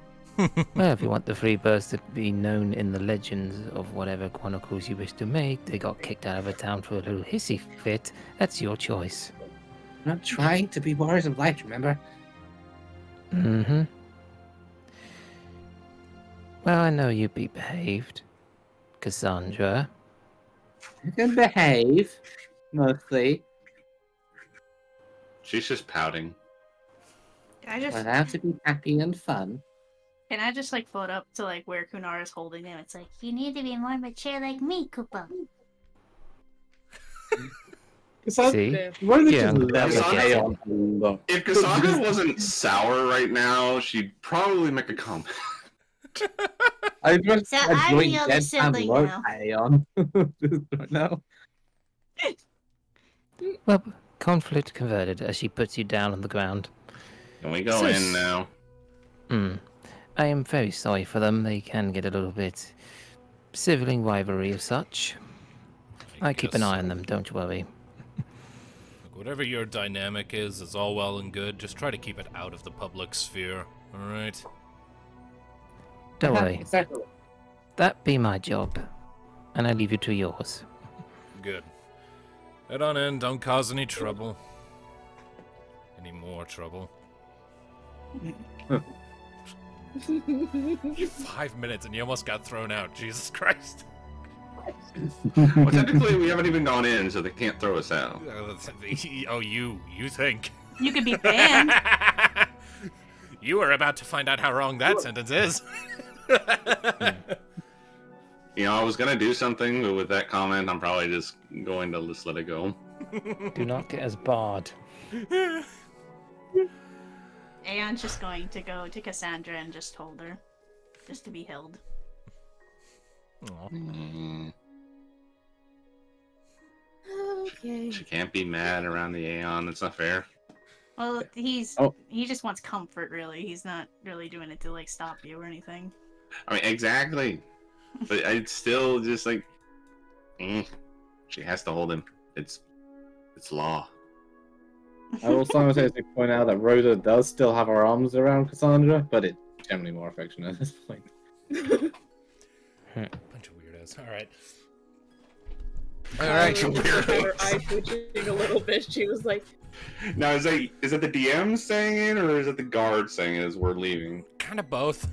Well, if you want the Freebirds to be known in the legends of whatever chronicles you wish to make, they got kicked out of a town for a little hissy fit, that's your choice.
I'm not trying to be warriors of light, remember?
Mm-hmm. Well, I know you be behaved, Cassandra.
You can behave, mostly.
She's just pouting.
But I have to be happy and fun.
Can I just like float up to like where Kunara's holding him? It's like, you need to be more mature like me, Koopa.
See?
Yeah,
If Cassandra wasn't sour right now, she'd probably make a comment.
I just
So I'm the older sibling now.
on right now.
Well, conflict converted as she puts you down on the ground.
Can we go in now?
I am very sorry for them. They can get a little bit sibling rivalry of such. I keep an eye on them, don't you worry.
Look, whatever your dynamic is all well and good. Just try to keep it out of the public sphere, alright?
Don't worry.
Exactly.
That be my job. And I leave you to yours.
Good. Head on in, don't cause any trouble. Any more trouble. 5 minutes and you almost got thrown out, Jesus Christ.
Well, technically, we haven't even gone in, so they can't throw us out.
Oh, you think.
You could be banned.
You were about to find out how wrong that sentence is.
You know, I was gonna do something, but with that comment, I'm probably just going to just let it go.
Do not get us barred.
Aeon's just going to go to Cassandra and just hold her. Just to be held.
Mm.
Okay.
She can't be mad around the Aeon. That's not fair.
Well, he just wants comfort, really. He's not really doing it to, like, stop you or anything.
I mean, exactly. But I'd still just like, she has to hold him. It's law.
I will simultaneously point out that Rhoda does still have her arms around Cassandra, but it's generally more affectionate at this point.
Bunch of weirdos. Alright. Alright, you weirdos.
Her eye twitching a little bit. She was like,
Now, is that the DM saying it, or is it the guard saying it as we're leaving?
Kind of both.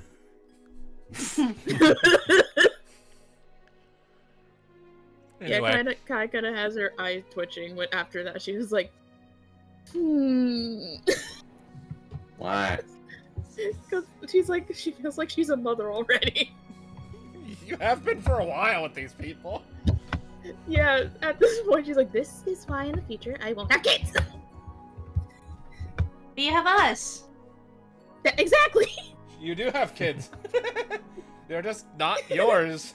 Anyway.
Yeah, Kai kind of has her eye twitching. But after that, she was like,
Why?
Because she's like, she feels like she's a mother already.
You have been for a while with these people.
Yeah, at this point, she's like, this is why in the future I won't have kids.
But you have us.
Exactly.
You do have kids. They're just not yours.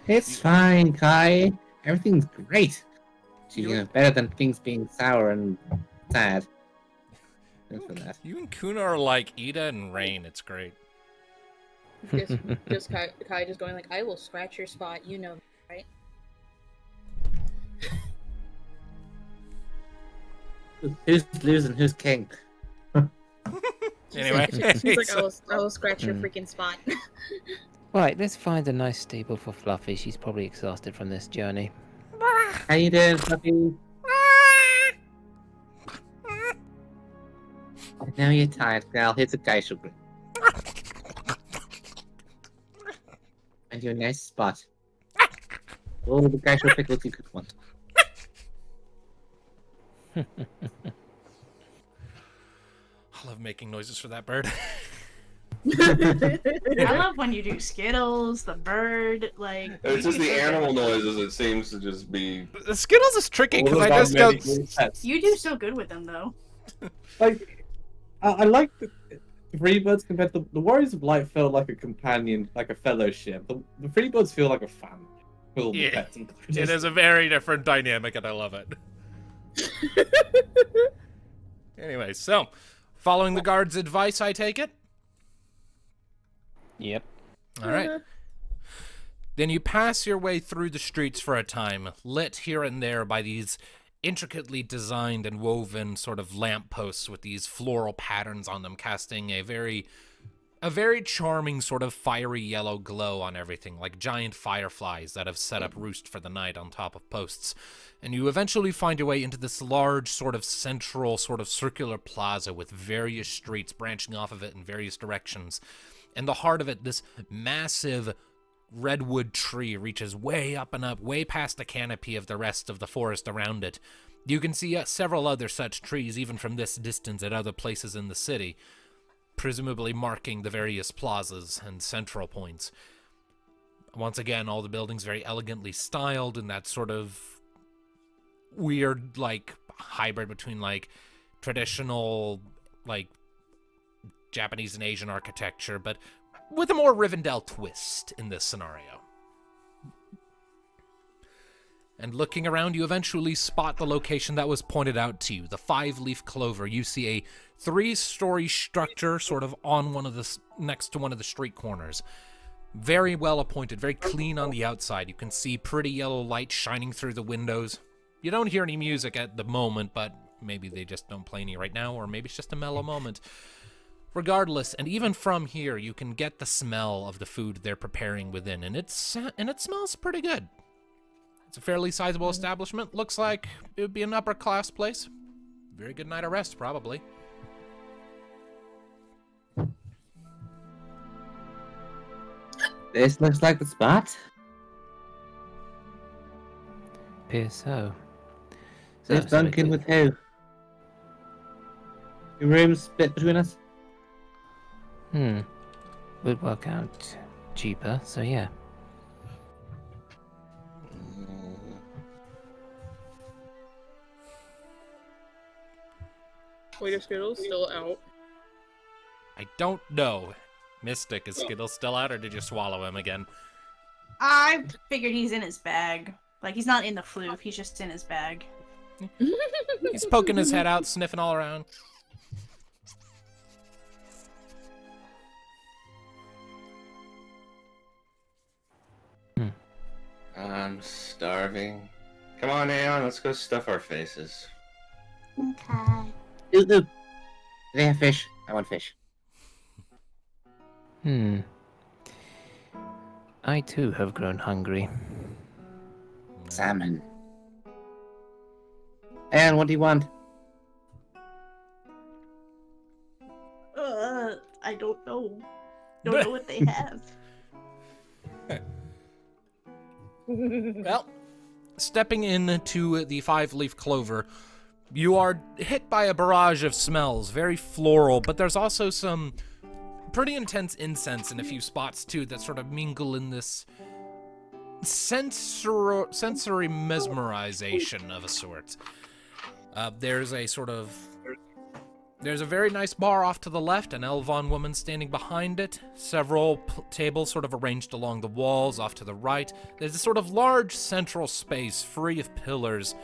It's fine, Kai. Everything's great. Better than things being sour and sad. Good for that.
You and Kuna are like Ida and Rain. It's great.
Just Kai just going like, I will scratch your spot. You know, right?
Who's losing? Who's king?
Anyway,
She's like, I will scratch your freaking spot.
Right, let's find a nice stable for Fluffy. She's probably exhausted from this journey.
How you doing, Fluffy? Now you're tired, girl. Here's a geisha grip. And your nice spot. All the geisha pickles you could want.
I love making noises for that bird.
I love when you do Skittles, the bird, like.
It's just the animal noises. It seems to just be.
The Skittles is tricky because I just don't.
You do so good with them, though.
Like, I like the Freebirds compared to the Warriors of Light feel like a companion, like a fellowship. The Freebirds feel like a family. With all the
Yeah,
pets included.
It is a very different dynamic, and I love it. Anyway, so following the guard's advice, I take it.
Yep.
All right. Then you pass your way through the streets for a time, lit here and there by these intricately designed and woven sort of lampposts with these floral patterns on them, casting a very charming sort of fiery yellow glow on everything, like giant fireflies that have set up roost for the night on top of posts. And you eventually find your way into this large sort of central sort of circular plaza with various streets branching off of it in various directions. In the heart of it, this massive redwood tree reaches way up and up, way past the canopy of the rest of the forest around it. You can see several other such trees even from this distance at other places in the city, presumably marking the various plazas and central points. Once again, all the buildings very elegantly styled in that sort of weird, like, hybrid between, like, traditional, like, Japanese and Asian architecture, but with a more Rivendell twist in this scenario. And looking around, you eventually spot the location that was pointed out to you, the 5-leaf clover. You see a 3-story structure sort of on one of the next to one of the street corners. Very well appointed, very clean on the outside. You can see pretty yellow light shining through the windows. You don't hear any music at the moment, but maybe they just don't play any right now, or maybe it's just a mellow moment. Regardless, and even from here, you can get the smell of the food they're preparing within, and it smells pretty good. It's a fairly sizable establishment. Looks like it would be an upper-class place. Very good night of rest, probably.
This looks like the spot.
Appears so.
There's Duncan with who? 2 rooms split between us?
Would work out cheaper, so yeah.
Wait, are Skittles still out?
I don't know. Mystic, is Skittles still out, or did you swallow him again?
I figured he's in his bag. Like, he's not in the floof, he's just in his bag.
He's poking his head out, sniffing all around.
I'm starving. Come on, Aeon, let's go stuff our faces.
Okay.
Ooh. Do they have fish? I want fish.
I too have grown hungry.
Salmon. And what do you want?
I don't know. Don't know what they have.
Well, stepping into the 5-leaf clover, you are hit by a barrage of smells, very floral, but there's also some pretty intense incense in a few spots too that sort of mingle in this sensory mesmerization of a sort. There's a sort of There's a very nice bar off to the left, an Elvon woman standing behind it, several tables sort of arranged along the walls off to the right. There's a sort of large central space free of pillars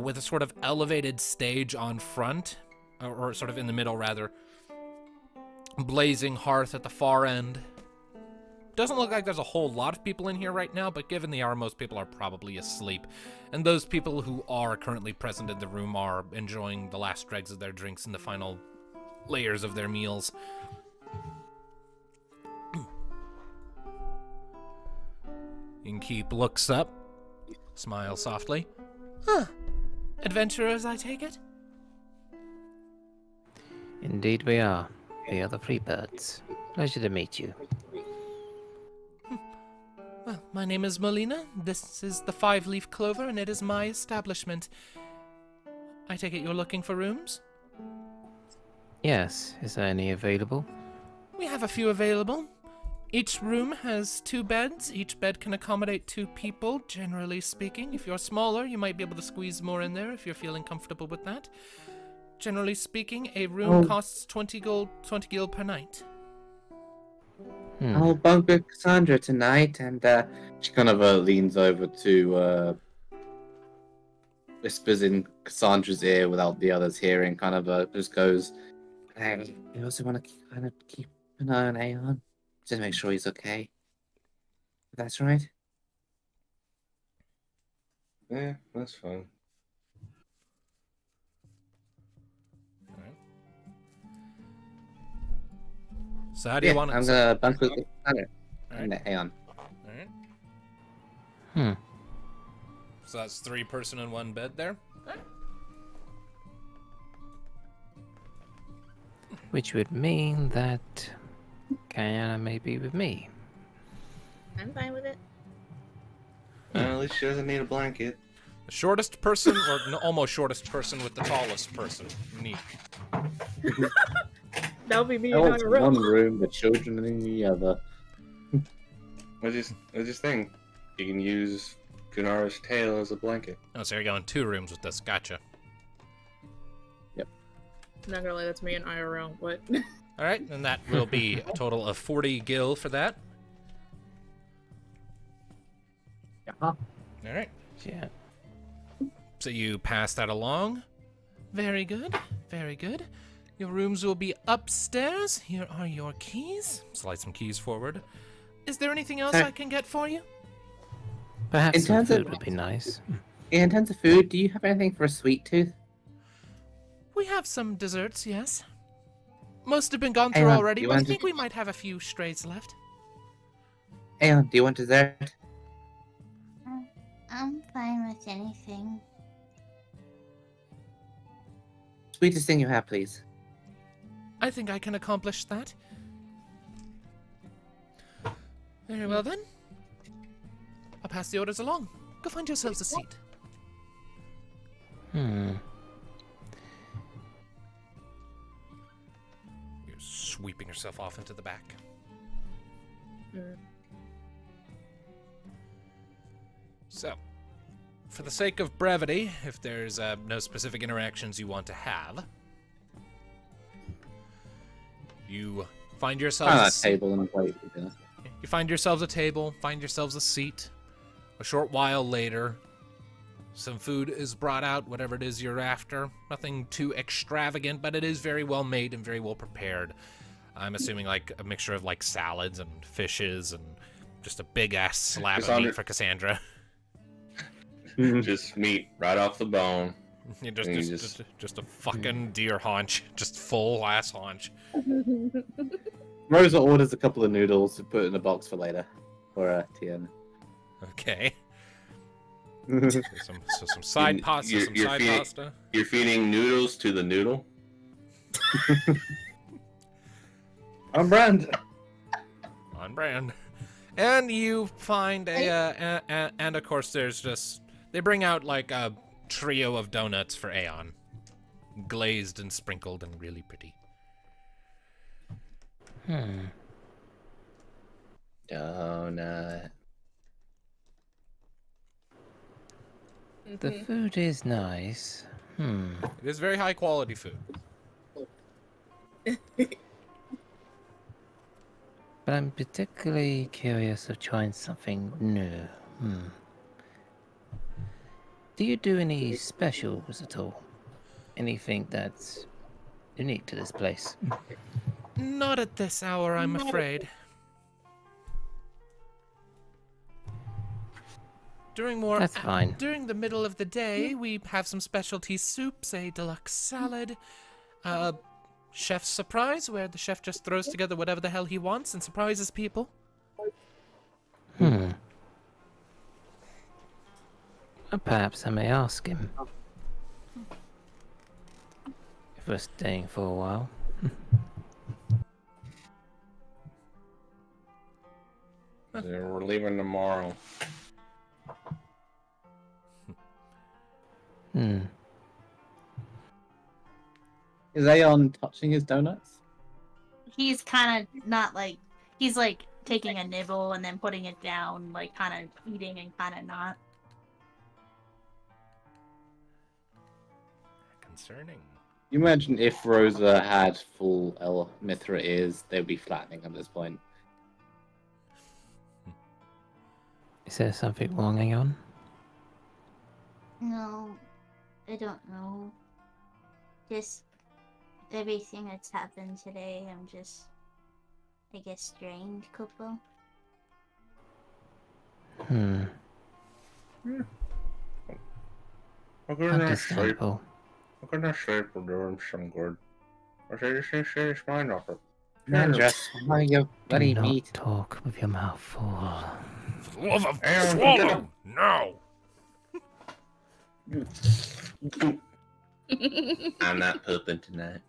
with a sort of elevated stage on front, or sort of in the middle rather. Blazing hearth at the far end. Doesn't look like there's a whole lot of people in here right now, but given the hour, most people are probably asleep. And those people who are currently present in the room are enjoying the last dregs of their drinks and the final layers of their meals. Innkeep looks up, smiles softly. Huh. Adventurers, I take it?
Indeed we are. We are the Freebirds. Pleasure to meet you.
Well, my name is Molina. This is the Five Leaf Clover, and it is my establishment. I take it you're looking for rooms?
Yes. Is there any available?
We have a few available. Each room has 2 beds. Each bed can accommodate 2 people, generally speaking. If you're smaller, you might be able to squeeze more in there if you're feeling comfortable with that. Generally speaking, a room costs 20 gil per night.
I'll bunk with Cassandra tonight, and she kind of leans over to whispers in Cassandra's ear without the others hearing, kind of just goes, "Hey, you also want to kind of keep an eye on Aeon, just make sure he's okay. That's right."
Yeah, that's fine.
So how do you want it?
I'm gonna bunk with Cassandra and Aeon.
Alright. So that's 3 person in 1 bed there?
Which would mean that Kayana may be with me.
I'm fine with it.
At least she doesn't need a blanket.
The shortest person, or almost shortest person with the tallest person. Neat.
That would be me
I
in
want
our room.
one room, the children in the other.
I just think you can use Kunara's tail as a blanket.
Oh, so you're going 2 rooms with this. Gotcha.
Not gonna lie, that's me in IRL. What?
Alright, and that will be a total of 40 gil for that. Alright.
Yeah.
So you pass that along. Very good. Very good. Your rooms will be upstairs. Here are your keys. Slide some keys forward. Is there anything else I can get for you?
Perhaps
In
some
terms of-
food would be nice.
In terms of food, do you have anything for a sweet tooth?
We have some desserts, yes. Most have been gone through
Aeon,
already,
you
but I
want
think
to-
we might have a few strays left.
Aeon, do you want dessert?
I'm fine with anything.
Sweetest thing you have, please.
I think I can accomplish that. Very well then. I'll pass the orders along. Go find yourselves a seat. You're sweeping yourself off into the back. So, for the sake of brevity, if there's no specific interactions you want to have, you find yourselves
Table and plate for dinner.
You find yourselves a table, find yourselves a seat. A short while later, some food is brought out, whatever it is you're after. Nothing too extravagant, but it is very well made and very well prepared. I'm assuming like a mixture of like salads and fishes and just a big ass slab of meat for Cassandra.
Just meat right off the bone.
Just a fucking deer haunch, just full ass haunch.
Rosa orders a couple of noodles to put in a box for later. For Tian.
Okay. Some side pasta, some side pasta.
You're feeding noodles to the noodle?
On brand.
On brand. And you find and of course there's just, they bring out like a trio of donuts for Aeon. Glazed and sprinkled and really pretty.
Donut.
The food is nice.
It is very high quality food.
But I'm particularly curious of trying something new. Do you do any specials at all? Anything that's unique to this place?
Not at this hour, I'm afraid.
That's fine.
During the middle of the day, we have some specialty soups, a deluxe salad, chef's surprise, where the chef just throws together whatever the hell he wants and surprises people.
Perhaps I may ask him if we're staying for a while.
We're leaving tomorrow.
Is Aeon touching his donuts?
He's kind of not like he's like taking a nibble and then putting it down, like kind of eating and kind of not.
Concerning.
You imagine if Rosa had full Mithra ears, they'd be flattening at this point.
Is there something wrong, Aeon?
No, I don't know. Just everything that's happened today, I'm just, I guess, drained, Kupo.
Understandable.
I'm gonna sleep or doing some good. I say this ain't serious mind off it.
Mandra, swallow your bloody
Do not
meat.
talk with your mouth full.
Love of swallow! No!
I'm not pooping tonight.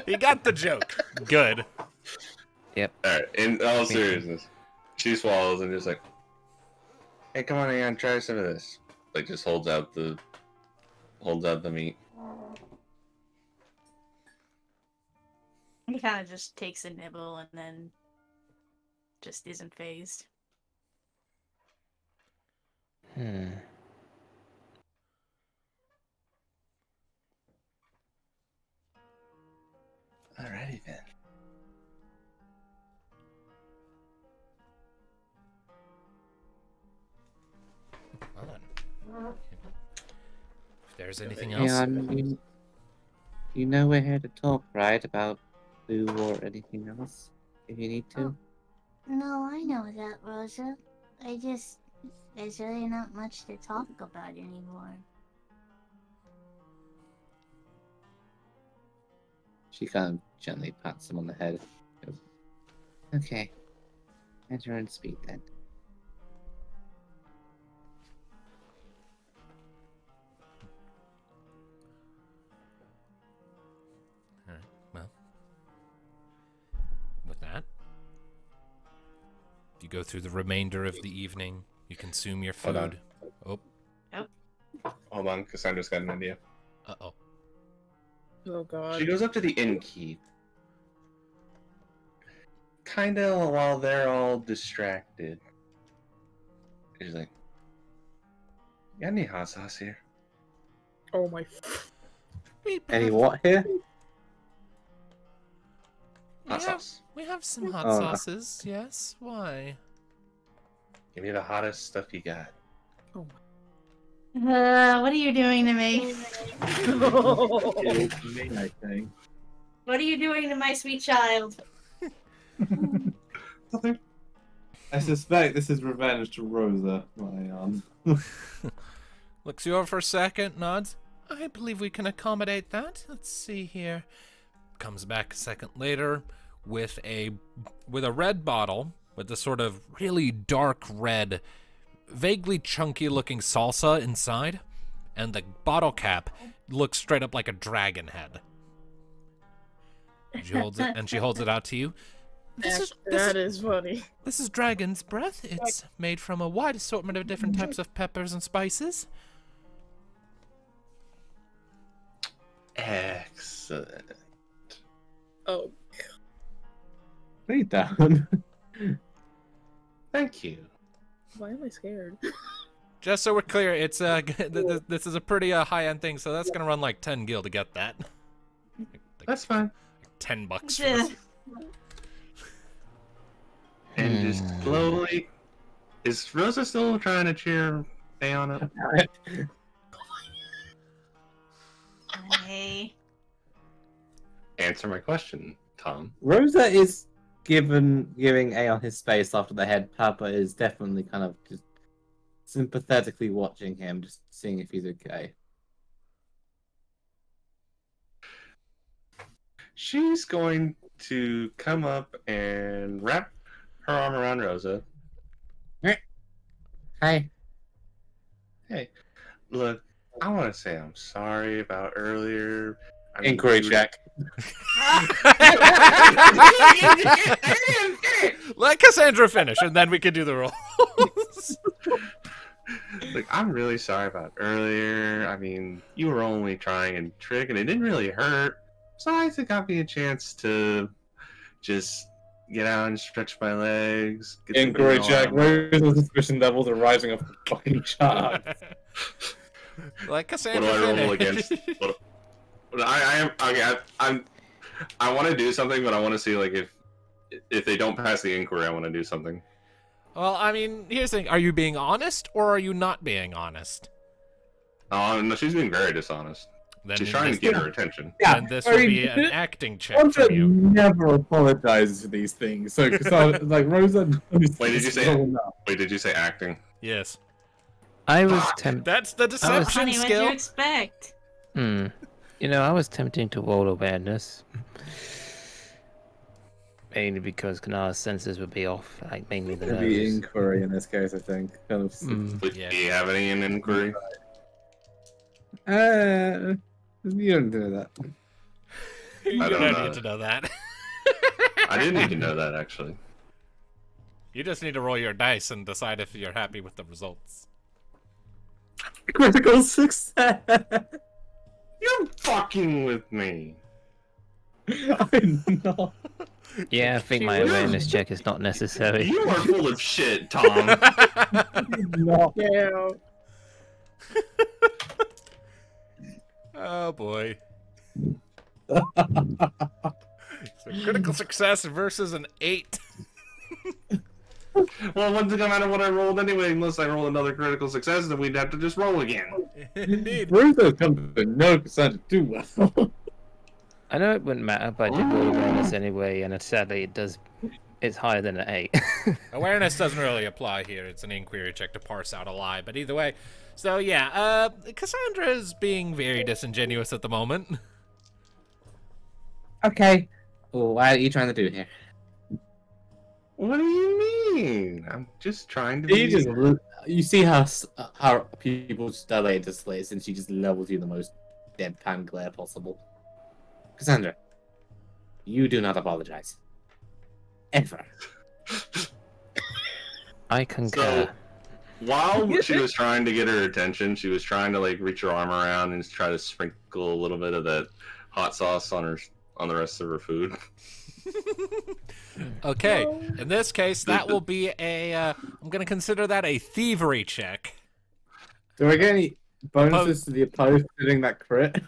He got the joke. Good.
Alright, in all seriousness, she swallows and just like, hey, come on, Ian, try some of this. Like, just holds out the meat.
He kind of just takes a nibble and then just isn't phased.
Alrighty then.
Well then. If there's anything else.
Aeon, you know we're here to talk, right? About Boo or anything else, if you need to.
No, I know that, Rosa. There's really not much to talk about anymore.
She kind of gently pats him on the head. Goes, okay. At your own speed then.
Alright, well. With that, you go through the remainder of the evening. You consume your
Hold on.
food. Oh,
Hold on, Cassandra's got an idea.
uh-oh.
Oh god.
She goes up to the innkeep. Kinda while they're all distracted. She's like, you got any hot sauce here?
Oh my.
Any what here?
Hot sauce.
We have some hot
Oh.
sauces, yes. Why?
Give me the hottest stuff you got.
Oh
What are you doing to me?
I think.
What are you doing to my sweet child?
Nothing. I suspect this is revenge to Rosa, not Aeon.
Looks you over for a second, nods. I believe we can accommodate that. Let's see here. Comes back a second later with a red bottle with the sort of really dark red, vaguely chunky looking salsa inside, and the bottle cap looks straight up like a dragon head. She holds it out to you.
That is funny.
This is dragon's breath. It's made from a wide assortment of different types of peppers and spices.
Excellent.
Oh.
Read down.
Thank you.
Why am I scared?
Just so we're clear, it's this is a pretty high-end thing, so that's gonna run like 10 gil to get that.
That's fine.
$10 for this.
And just slowly. Is Rosa still trying to cheer Aeon up?
Hey.
Answer my question, Tom.
Rosa is giving Aeon his space after the head. Papa is definitely kind of just sympathetically watching him, just seeing if he's okay.
She's going to come up and wrap her arm around Rosa.
Hi.
Hey, look, I want to say I'm sorry about earlier. I mean,
Inquiry check.
Let Cassandra finish, and then we can do the rolls.
Like, I'm really sorry about earlier. I mean, you were only trying a trick, and it didn't really hurt. So I think I'll be a chance to just get out and stretch my legs.
Inquiry check. Rosa's suspicion levels are rising off the fucking chart.
Like
What
Cassandra
do I roll
finish.
against? I want to do something, but I want to see like if they don't pass the inquiry, I want to do something.
Well, I mean, here's the thing. Are you being honest, or are you not being honest?
No, she's being very dishonest.
Then
She's trying to get her attention.
Then this will be an acting check
Rosa
from you.
never apologizes for these things. So, like Rosa.
Wait, did you say? Wait, did you say acting?
Yes.
I was tempted.
That's the deception
Honey, what'd
skill.
you expect?
You know, I was tempting to roll awareness. Mainly because Kanara's senses would be off, like mainly the
It'd be
nose.
inquiry in this case, I think. Kind of.
Do
Yeah.
you have any in inquiry?
You don't do that.
You
I
don't
don't know.
need to know that.
I didn't need to know that actually.
You just need to roll your dice and decide if you're happy with the results.
Critical success.
You're fucking with me.
I'm not.
Yeah, I think my awareness check is not necessary.
You are full of shit, Tom.
Not.
Yeah.
Oh boy. So critical success versus an 8.
Well, what's it gonna matter what I rolled anyway? Unless I roll another critical success, then we'd have to just roll again.
Indeed.
Rosa comes to no Cassandra too well.
I know it wouldn't matter, but I did roll awareness anyway, and sadly it does. It's higher than an 8.
Awareness doesn't really apply here. It's an inquiry check to parse out a lie. But either way, so yeah, Cassandra is being very disingenuous at the moment.
Okay. Well, what are you trying to do here?
What do you mean? I'm just trying to
You
be...
just you see her people just dilate to slits, and she just levels you the most deadpan glare possible. Cassandra, you do not apologize. Ever.
I concur.
So, while she was trying to get her attention, she was trying to like reach her arm around and try to sprinkle a little bit of that hot sauce on the rest of her food.
Okay, in this case, that will be a. I'm gonna consider that a thievery check.
Do I get any bonuses to the opposed hitting that crit?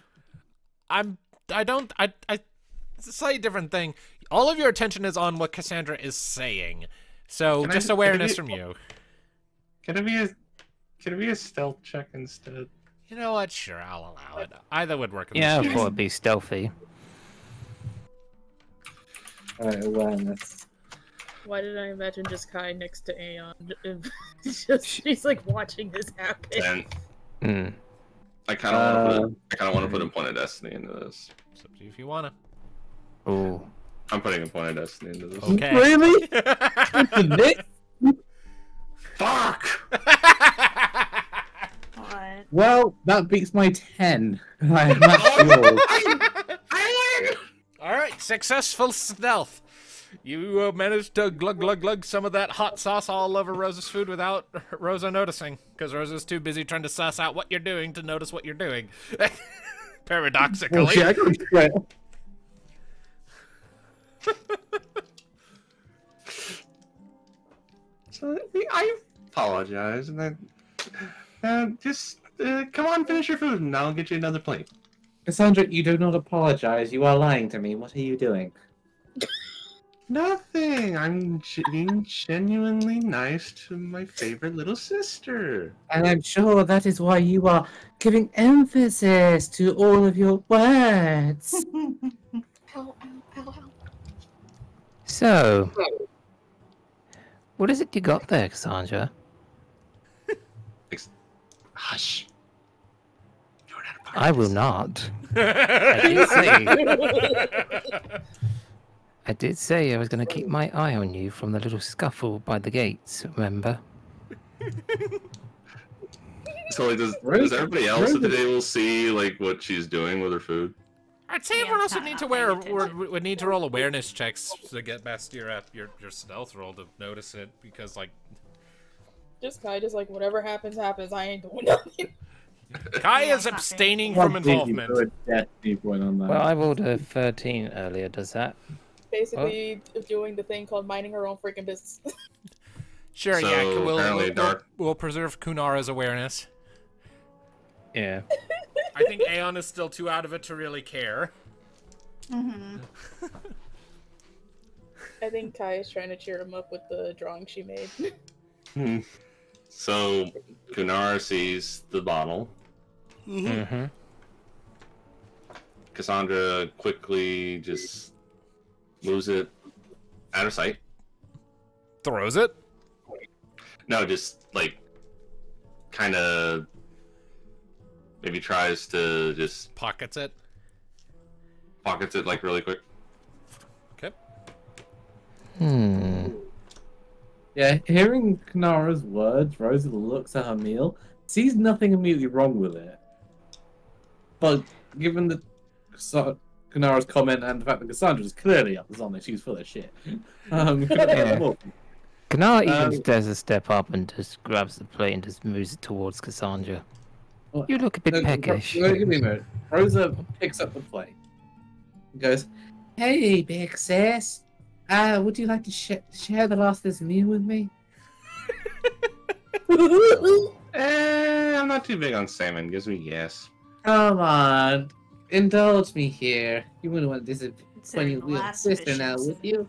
It's a slightly different thing. All of your attention is on what Cassandra is saying, so
Can I-
just
can it
awareness
be-
from you.
Can it be a stealth check instead?
You know what? Sure, I'll allow it. Either would work. in
Yeah, I
this
thought
case.
it'd be stealthy.
Alright, awareness.
Why did I imagine just Kai next to Aeon? She's like watching this happen.
And
Hmm.
I kind of want to put a point of destiny into this.
It's up to you if you wanna.
Ooh.
I'm putting a point of destiny into this.
Okay.
Really?
Fuck!
What?
Well, that beats my 10. I am not sure.
All right, successful stealth. You managed to glug some of that hot sauce all over Rosa's food without Rosa noticing, because Rosa's too busy trying to suss out what you're doing to notice what you're doing. Paradoxically.
Well, shit, I got crit.
So I apologize, and Just come on, finish your food, and I'll get you another plate.
Cassandra, you do not apologize. You are lying to me. What are you doing?
Nothing. I'm being genuinely nice to my favorite little sister.
And I'm sure that is why you are giving emphasis to all of your words.
So, what is it you got there, Cassandra?
Hush. You're not a part
I
of
will
this.
not. I did say I was going to keep my eye on you from the little scuffle by the gates, remember?
So, like, does everybody else at the table see like what she's doing with her food?
I'd say
Yeah,
everyone else
it's
would
not
need to would need to roll awareness checks to get past your stealth roll to notice it, because like
Just Kai, just like whatever happens, happens. I ain't doing nothing.
Kai
Yeah,
is
it's not
abstaining
What
from
did you
involvement.
put a destiny point on that?
Well, I rolled a 13 earlier, does that?
Basically, doing the thing called minding her own freaking business.
Sure,
So,
yeah,
apparently dark-
we'll preserve Kunara's awareness.
Yeah.
I think Aeon is still too out of it to really care.
Mm-hmm.
I think Kai is trying to cheer him up with the drawing she made.
So, Kunara sees the bottle.
Mm-hmm.
Cassandra quickly just moves it out of sight.
Throws it.
No, just like kind of maybe tries to just
Pockets it.
pockets it like really quick.
Okay.
Yeah, hearing Kanara's words, Rosa looks at her meal, sees nothing immediately wrong with it. But given the Kanara's comment and the fact that Cassandra is clearly up on it, she's full of shit.
Yeah. Kanara even
Um,
does a step up and just grabs the plate and just moves it towards Cassandra. You look a bit peckish.
Give me a minute. Rosa picks up the plate and goes, "Hey, big sis. Would you like to share the last of this meal with me?"
I'm not too big on salmon. Gives me gas.
Come on. Indulge me here. You wouldn't want to disappoint your
the
little
last
sister now,
wishes.
would you?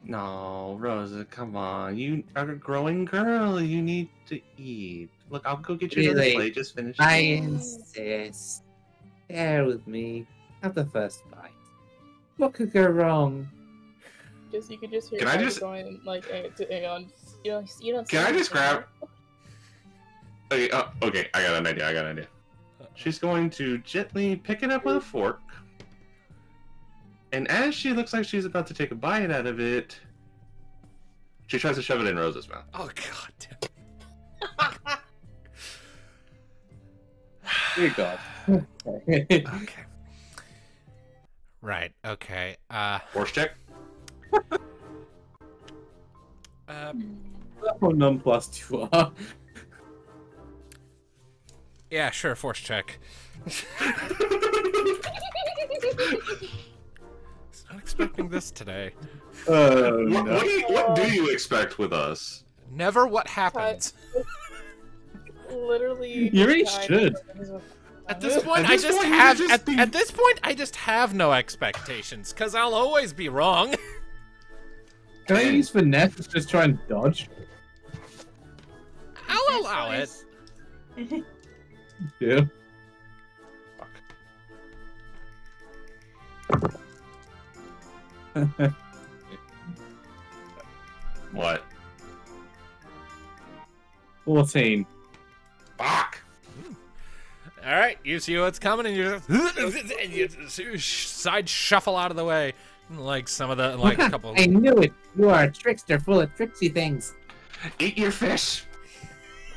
No, Rosa, come on. You are a growing girl. You need to eat. Look, I'll go get you another
Really?
plate. Just finish.
I
it.
insist. Bear with me. Have the first bite. What could go wrong?
Just you could just hear
Can I
Kai
just-
going like to Aeon. You don't.
Can I
sound
just grab? Okay, okay. I got an idea. She's going to gently pick it up with a fork, and as she looks like she's about to take a bite out of it, she tries to shove it in Rosa's mouth.
Oh god damn.
Dear God.
Okay. Right. Okay.
Force check.
How nonplussed you are.
Yeah, sure. Force check. Not expecting this today.
Oh,
What,
no.
what do you expect with us?
Never what happens.
Literally.
You really
Kai-
should.
At this point,
At
I
this
just
point, you
have
just be-
at this point I just have no expectations, cause I'll always be wrong.
Can I use finesse to just try and dodge?
I'll allow it.
Yeah.
What?
14.
Fuck!
All right, you see what's coming, and you side shuffle out of the way, like some of the like a couple.
I knew it. You are a trickster full of tricksy things.
Eat your fish!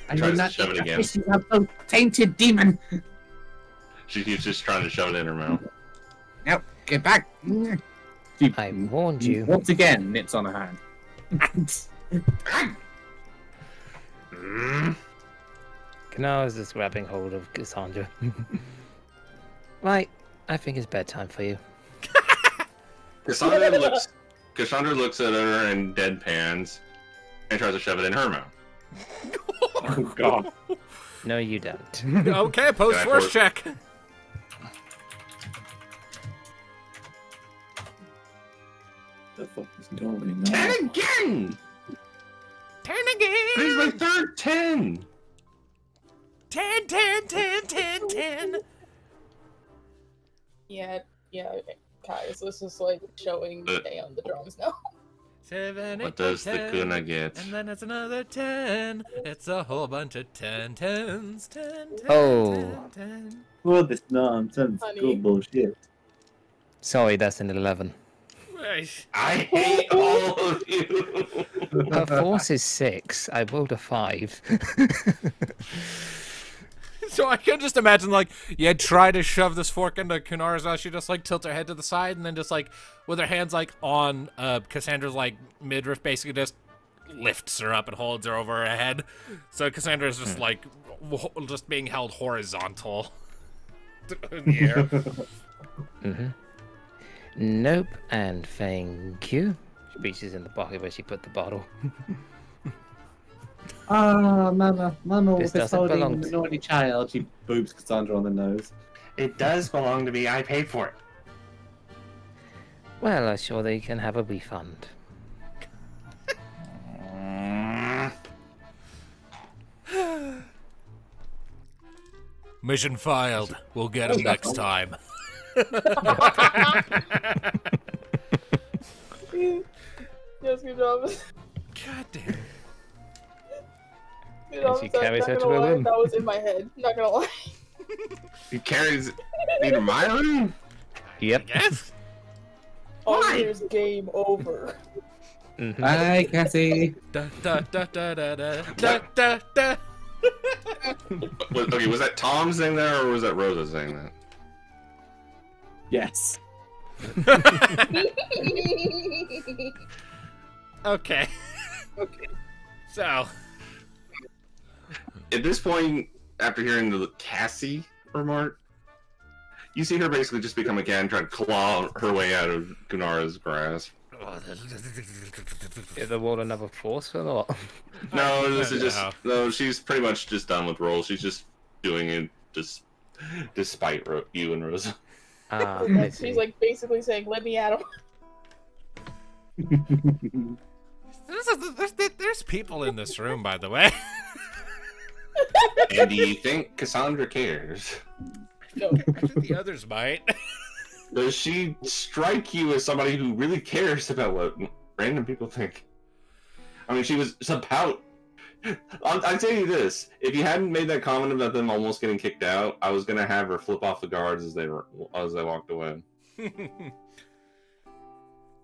I
Tries
will
to
not
shove
eat
it
your
again.
fish, you have tainted demon.
She keeps just trying to shove it in her mouth.
Now, get back. She
I warned you.
once again nips on her hand.
Kanara's just grabbing hold of Cassandra. Right, I think it's bedtime for you.
Cassandra looks at her and deadpans and tries to shove it in her mouth. Oh god.
No, you don't.
Okay, post
Can I
force
force-
check.
The fuck is going on?
10 again!
10
This is my
again.
third 10!
10, 10, 10, 10, 10.
Yeah, guys, this is like showing Aeon the drums now.
7, 8,
What does the
10,
Kuna get?
And then it's another 10. It's a whole bunch of 10, 10s. 10, 10,
Oh.
10, 10.
All this nonsense,
Honey.
good bullshit.
Sorry, that's an 11.
Right.
I hate all of you!
Her force is 6. I rolled a 5.
So I can just imagine, like, you try to shove this fork into Kunara's mouth. She just, like, tilts her head to the side and then just, like, with her hands, like, on Cassandra's, like, midriff, basically just lifts her up and holds her over her head. So Cassandra's just, like, just being held horizontal in the air.
Mm-hmm. Nope, and thank you. She reaches in the pocket where she put the bottle.
Ah, Mama,
This
this
doesn't
holding
belong
the
to-
naughty child. She boobs Cassandra on the nose.
It does belong to me, I paid for it.
Well, I'm sure they can have a refund.
Mission failed. We'll get him next time.
Yes, good job.
God damn.
Good job.
she
Zach,
carries
not
her to
gonna
her
lie,
room.
That was in my head. Not gonna lie.
He carries Nina my room?
Yep.
Yes.
All
Why?
here's game over.
Mm-hmm.
Bye, Cassie.
Da da da da da da da da da.
Okay, was that Tom saying that or was that Rosa saying that?
Yes.
Okay. Okay. So.
At this point, after hearing the Cassie remark, you see her basically just become a cat and try to claw her way out of Gunara's grasp.
Is the wall another force or what?
No, this is just
No.
no. She's pretty much just done with roll. She's just doing it just despite you and Rosa.
Ah, I
She's
see.
like basically saying, "Let me at him."
There's people in this room, by the way.
And do you think Cassandra cares?
No.
I think the others might.
Does she strike you as somebody who really cares about what random people think? I mean, she was about. I'll tell you this: if you hadn't made that comment about them almost getting kicked out, I was gonna have her flip off the guards as they walked away.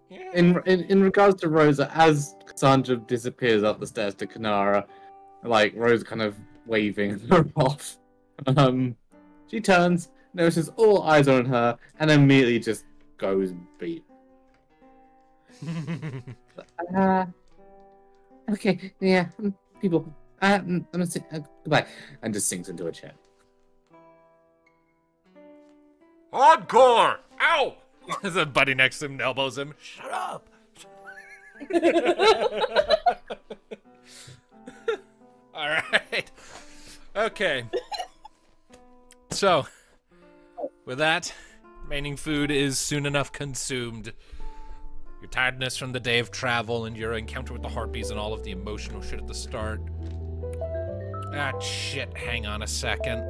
Yeah.
In regards to Rosa, as Cassandra disappears up the stairs to Kanara, like Rosa kind of waving her off, she turns, notices all eyes are on her, and immediately just goes beat. Okay, yeah, people, I'm gonna say goodbye, and just sinks into a chair.
Encore! Ow! There's a buddy next to him elbows him. Shut up! Alright. Okay. So, with that, remaining food is soon enough consumed. Your tiredness from the day of travel and your encounter with the harpies and all of the emotional shit at the start. Ah, shit. Hang on a second.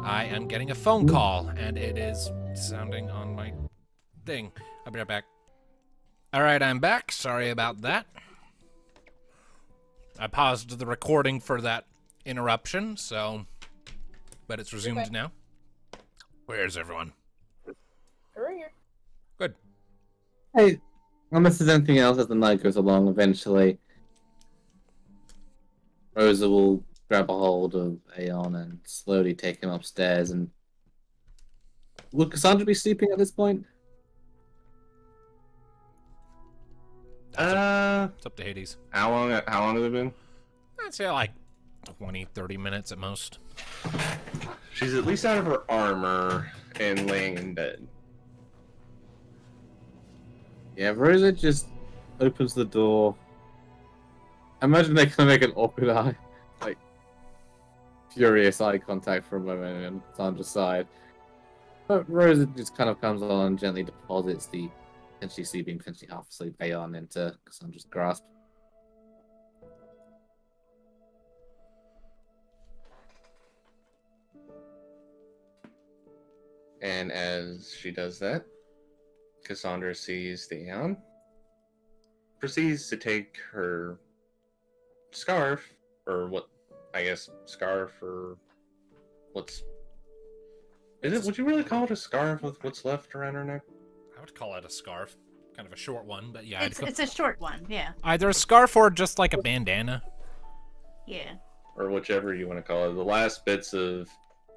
I am getting a phone call, and it is sounding on my thing. I'll be right back. Alright, I'm back. Sorry about that. I paused the recording for that interruption, so... But it's resumed
Okay.
now. Where's everyone?
Right here.
Good.
Hey, unless there's anything else as the night goes along, eventually Rosa will grab a hold of Aeon and slowly take him upstairs. And would Cassandra be sleeping at this point?
It's up to Hades.
How long has it been?
I'd say like 20, 30 minutes at most.
She's at least out of her armor and laying in bed.
Yeah, Rosa just opens the door. I imagine they're gonna make an awkward eye. Like, furious eye contact for a moment on Cassandra's side. But Rosa just kind of comes on and gently deposits the potentially sleeping, potentially half asleep Aeon into Cassandra's grasp.
And as she does that, Cassandra sees the Aeon, proceeds to take her scarf, or what, I guess, scarf, or what's... would you really call it a scarf with what's left around her neck?
I would call it a scarf. Kind of a short one, but yeah.
It's a short one, yeah.
Either a scarf or just like a bandana.
Yeah.
Or whichever you want to call it. The last bits of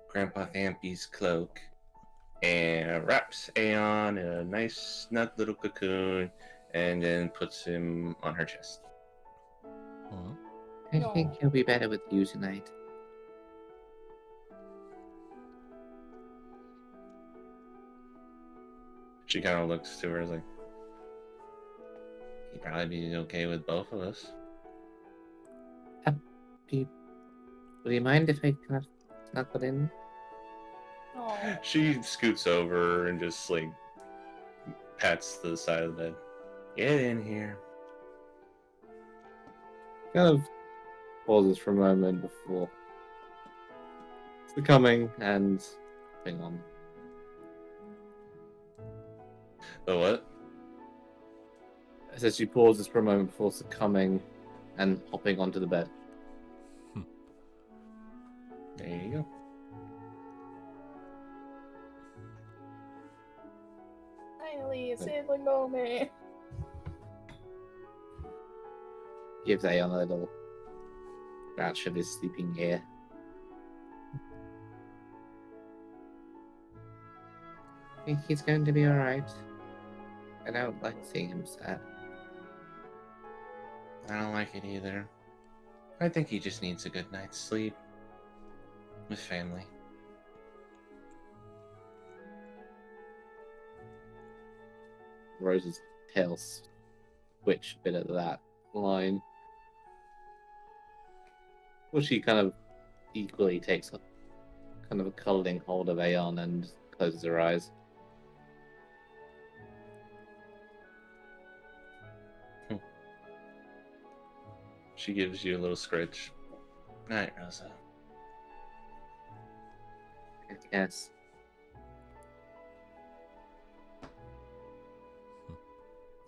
Grandpa Thampy's cloak. And wraps Aeon in a nice, snug little cocoon, and then puts him on her chest.
I think he'll be better with you tonight.
She kind of looks to her as like, he'd probably be okay with both of us.
Would you mind if I kind of snuggled in?
Aw.
She scoots over and just like pats the side of the bed. Get in here.
Kind of pauses for a moment before succumbing and hang on.
The what?
I said she pauses for a moment before succumbing and hopping onto the bed.
There you go.
Finally, a sibling moment.
Gives Aeon a little scratch of his sleeping ear. I think he's going to be alright. I don't like seeing him sad.
I don't like it either. I think he just needs a good night's sleep. With family.
Rose's tail switch a bit at that line. Well, she kind of equally takes a kind of a cuddling hold of Aeon and closes her eyes.
She gives you a little scritch. Night, Rosa.
Yes.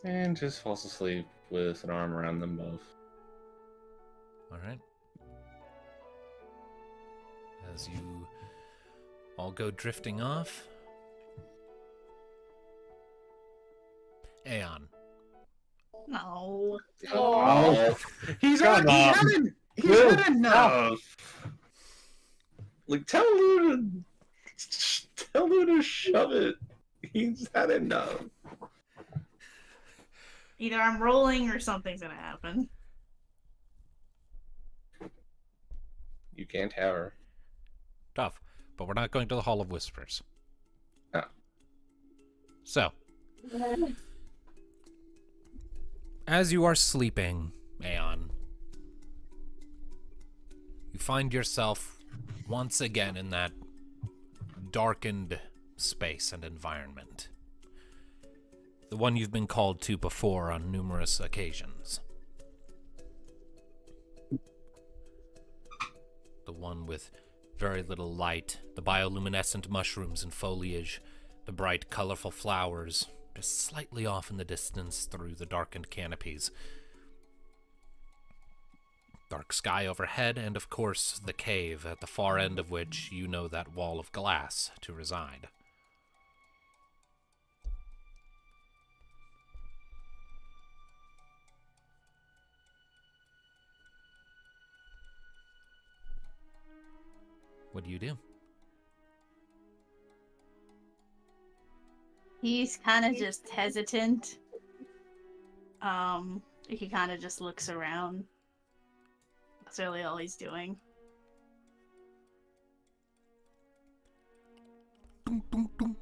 And just falls asleep with an arm around them both.
All right. As you all go drifting off, Aeon.
No.
Oh, he's
Come on.
had enough. Like, tell Lou to shove it. He's had enough.
Either I'm rolling or something's gonna happen.
You can't have her.
Tough, but we're not going to the Hall of Whispers.
Oh.
So, as you are sleeping, Aeon, you find yourself once again in that darkened space and environment. The one you've been called to before on numerous occasions. The one with very little light, the bioluminescent mushrooms and foliage, the bright, colorful flowers, just slightly off in the distance through the darkened canopies. Dark sky overhead, and of course the cave, at the far end of which you know that wall of glass to reside. What do you do?
He's kind of just hesitant. He kind of just looks around. That's really all he's doing.
Dum, dum, dum.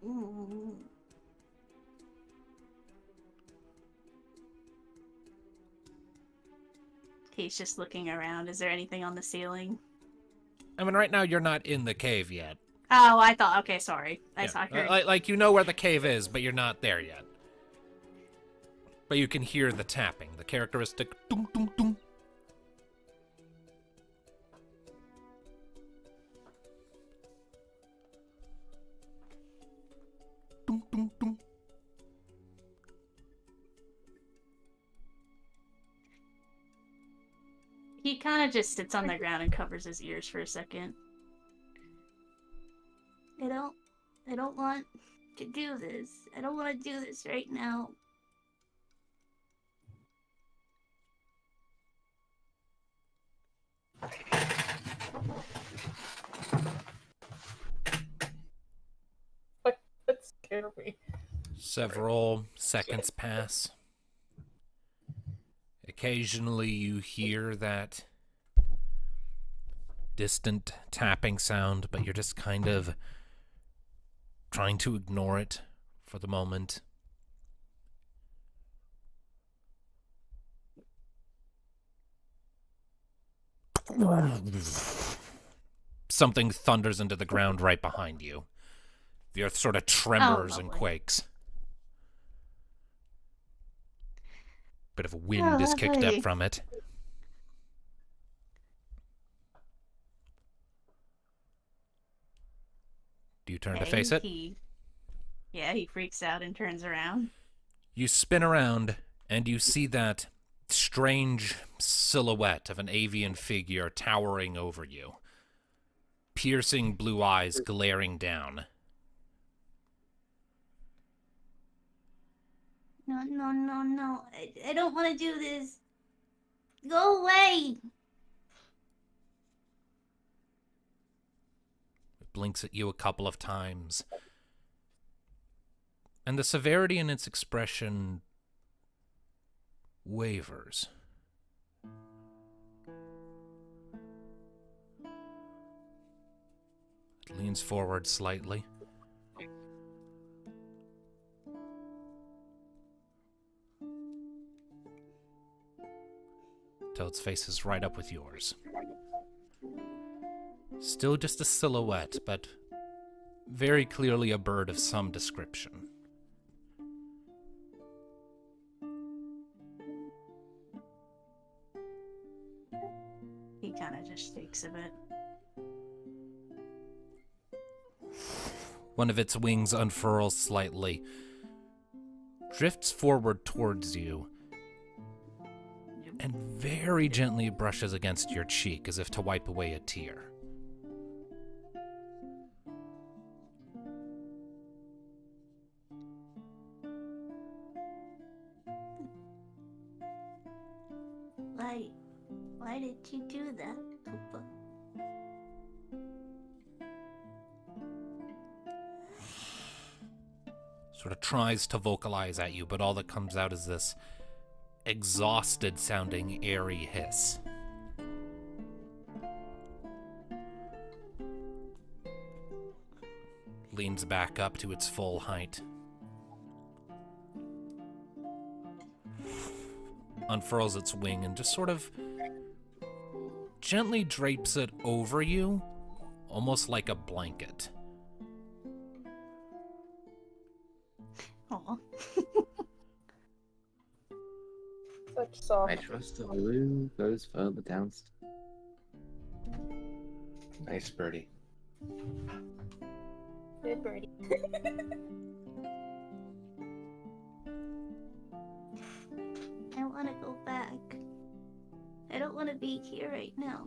Ooh. He's just looking around. Is there anything on the ceiling?
I mean, right now you're not in the cave yet.
Oh, I thought. Okay, sorry. I
Yeah.
saw her.
Like, you know where the cave is, but you're not there yet. But you can hear the tapping, the characteristic dum dum dum. Dum dum dum.
He kind of just sits on the ground and covers his ears for a second.
I don't want to do this. I don't want to do this right now.
That scared me.
Several seconds pass. Occasionally you hear that distant tapping sound, but you're just kind of trying to ignore it for the moment. Something thunders into the ground right behind you. The earth sort of tremors and quakes. Bit of wind is kicked up from it. Do you turn to face it?
Yeah, he freaks out and turns around.
You spin around, and you see that strange silhouette of an avian figure towering over you. Piercing blue eyes glaring down.
No, no, no, no. I don't want to do this. Go away.
It blinks at you a couple of times. And the severity in its expression wavers. It leans forward slightly. Till its face is right up with yours. Still just a silhouette, but very clearly a bird of some description.
He kind of just shakes a bit.
One of its wings unfurls slightly, drifts forward towards you, and very gently brushes against your cheek as if to wipe away a tear.
Why did you do that, Poopa?
Sort of tries to vocalize at you, but all that comes out is this exhausted sounding airy hiss. Leans back up to its full height. Unfurls its wing and just sort of gently drapes it over you, almost like a blanket.
Aw.
Such soft.
I trust the blue goes further down.
Nice birdie.
Good birdie.
I want to go back. I don't want to be here right now.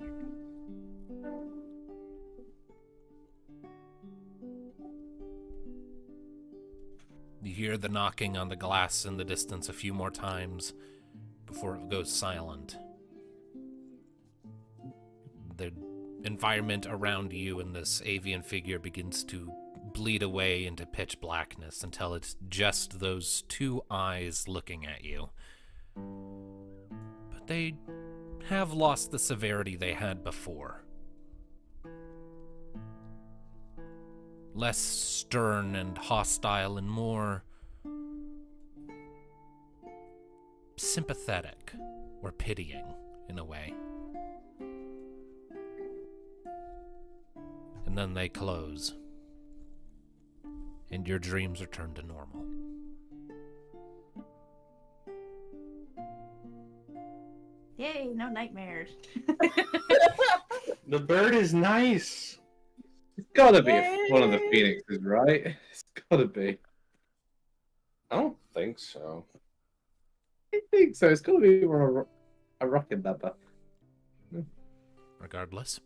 You hear the knocking on the glass in the distance a few more times before it goes silent. The environment around you and this avian figure begins to bleed away into pitch blackness until it's just those two eyes looking at you. But they have lost the severity they had before. Less stern and hostile and more sympathetic or pitying in a way. And then they close. And your dreams return to normal.
Yay, no nightmares.
The bird is nice.
It's gotta be one of the phoenixes, right? It's gotta be.
I don't think so.
I think so. It's gotta be a rocket bubba.
Regardless,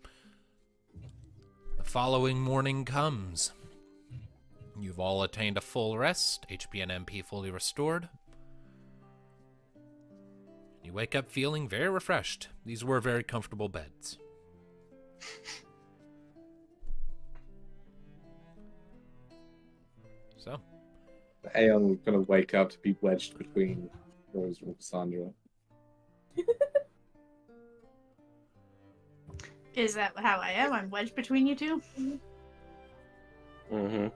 the following morning comes. You've all attained a full rest, HP and MP fully restored. You wake up feeling very refreshed. These were very comfortable beds. So,
Aeon's gonna wake up to be wedged between Rose and Cassandra.
Is that how I am? I'm wedged between you two?
Mm-hmm.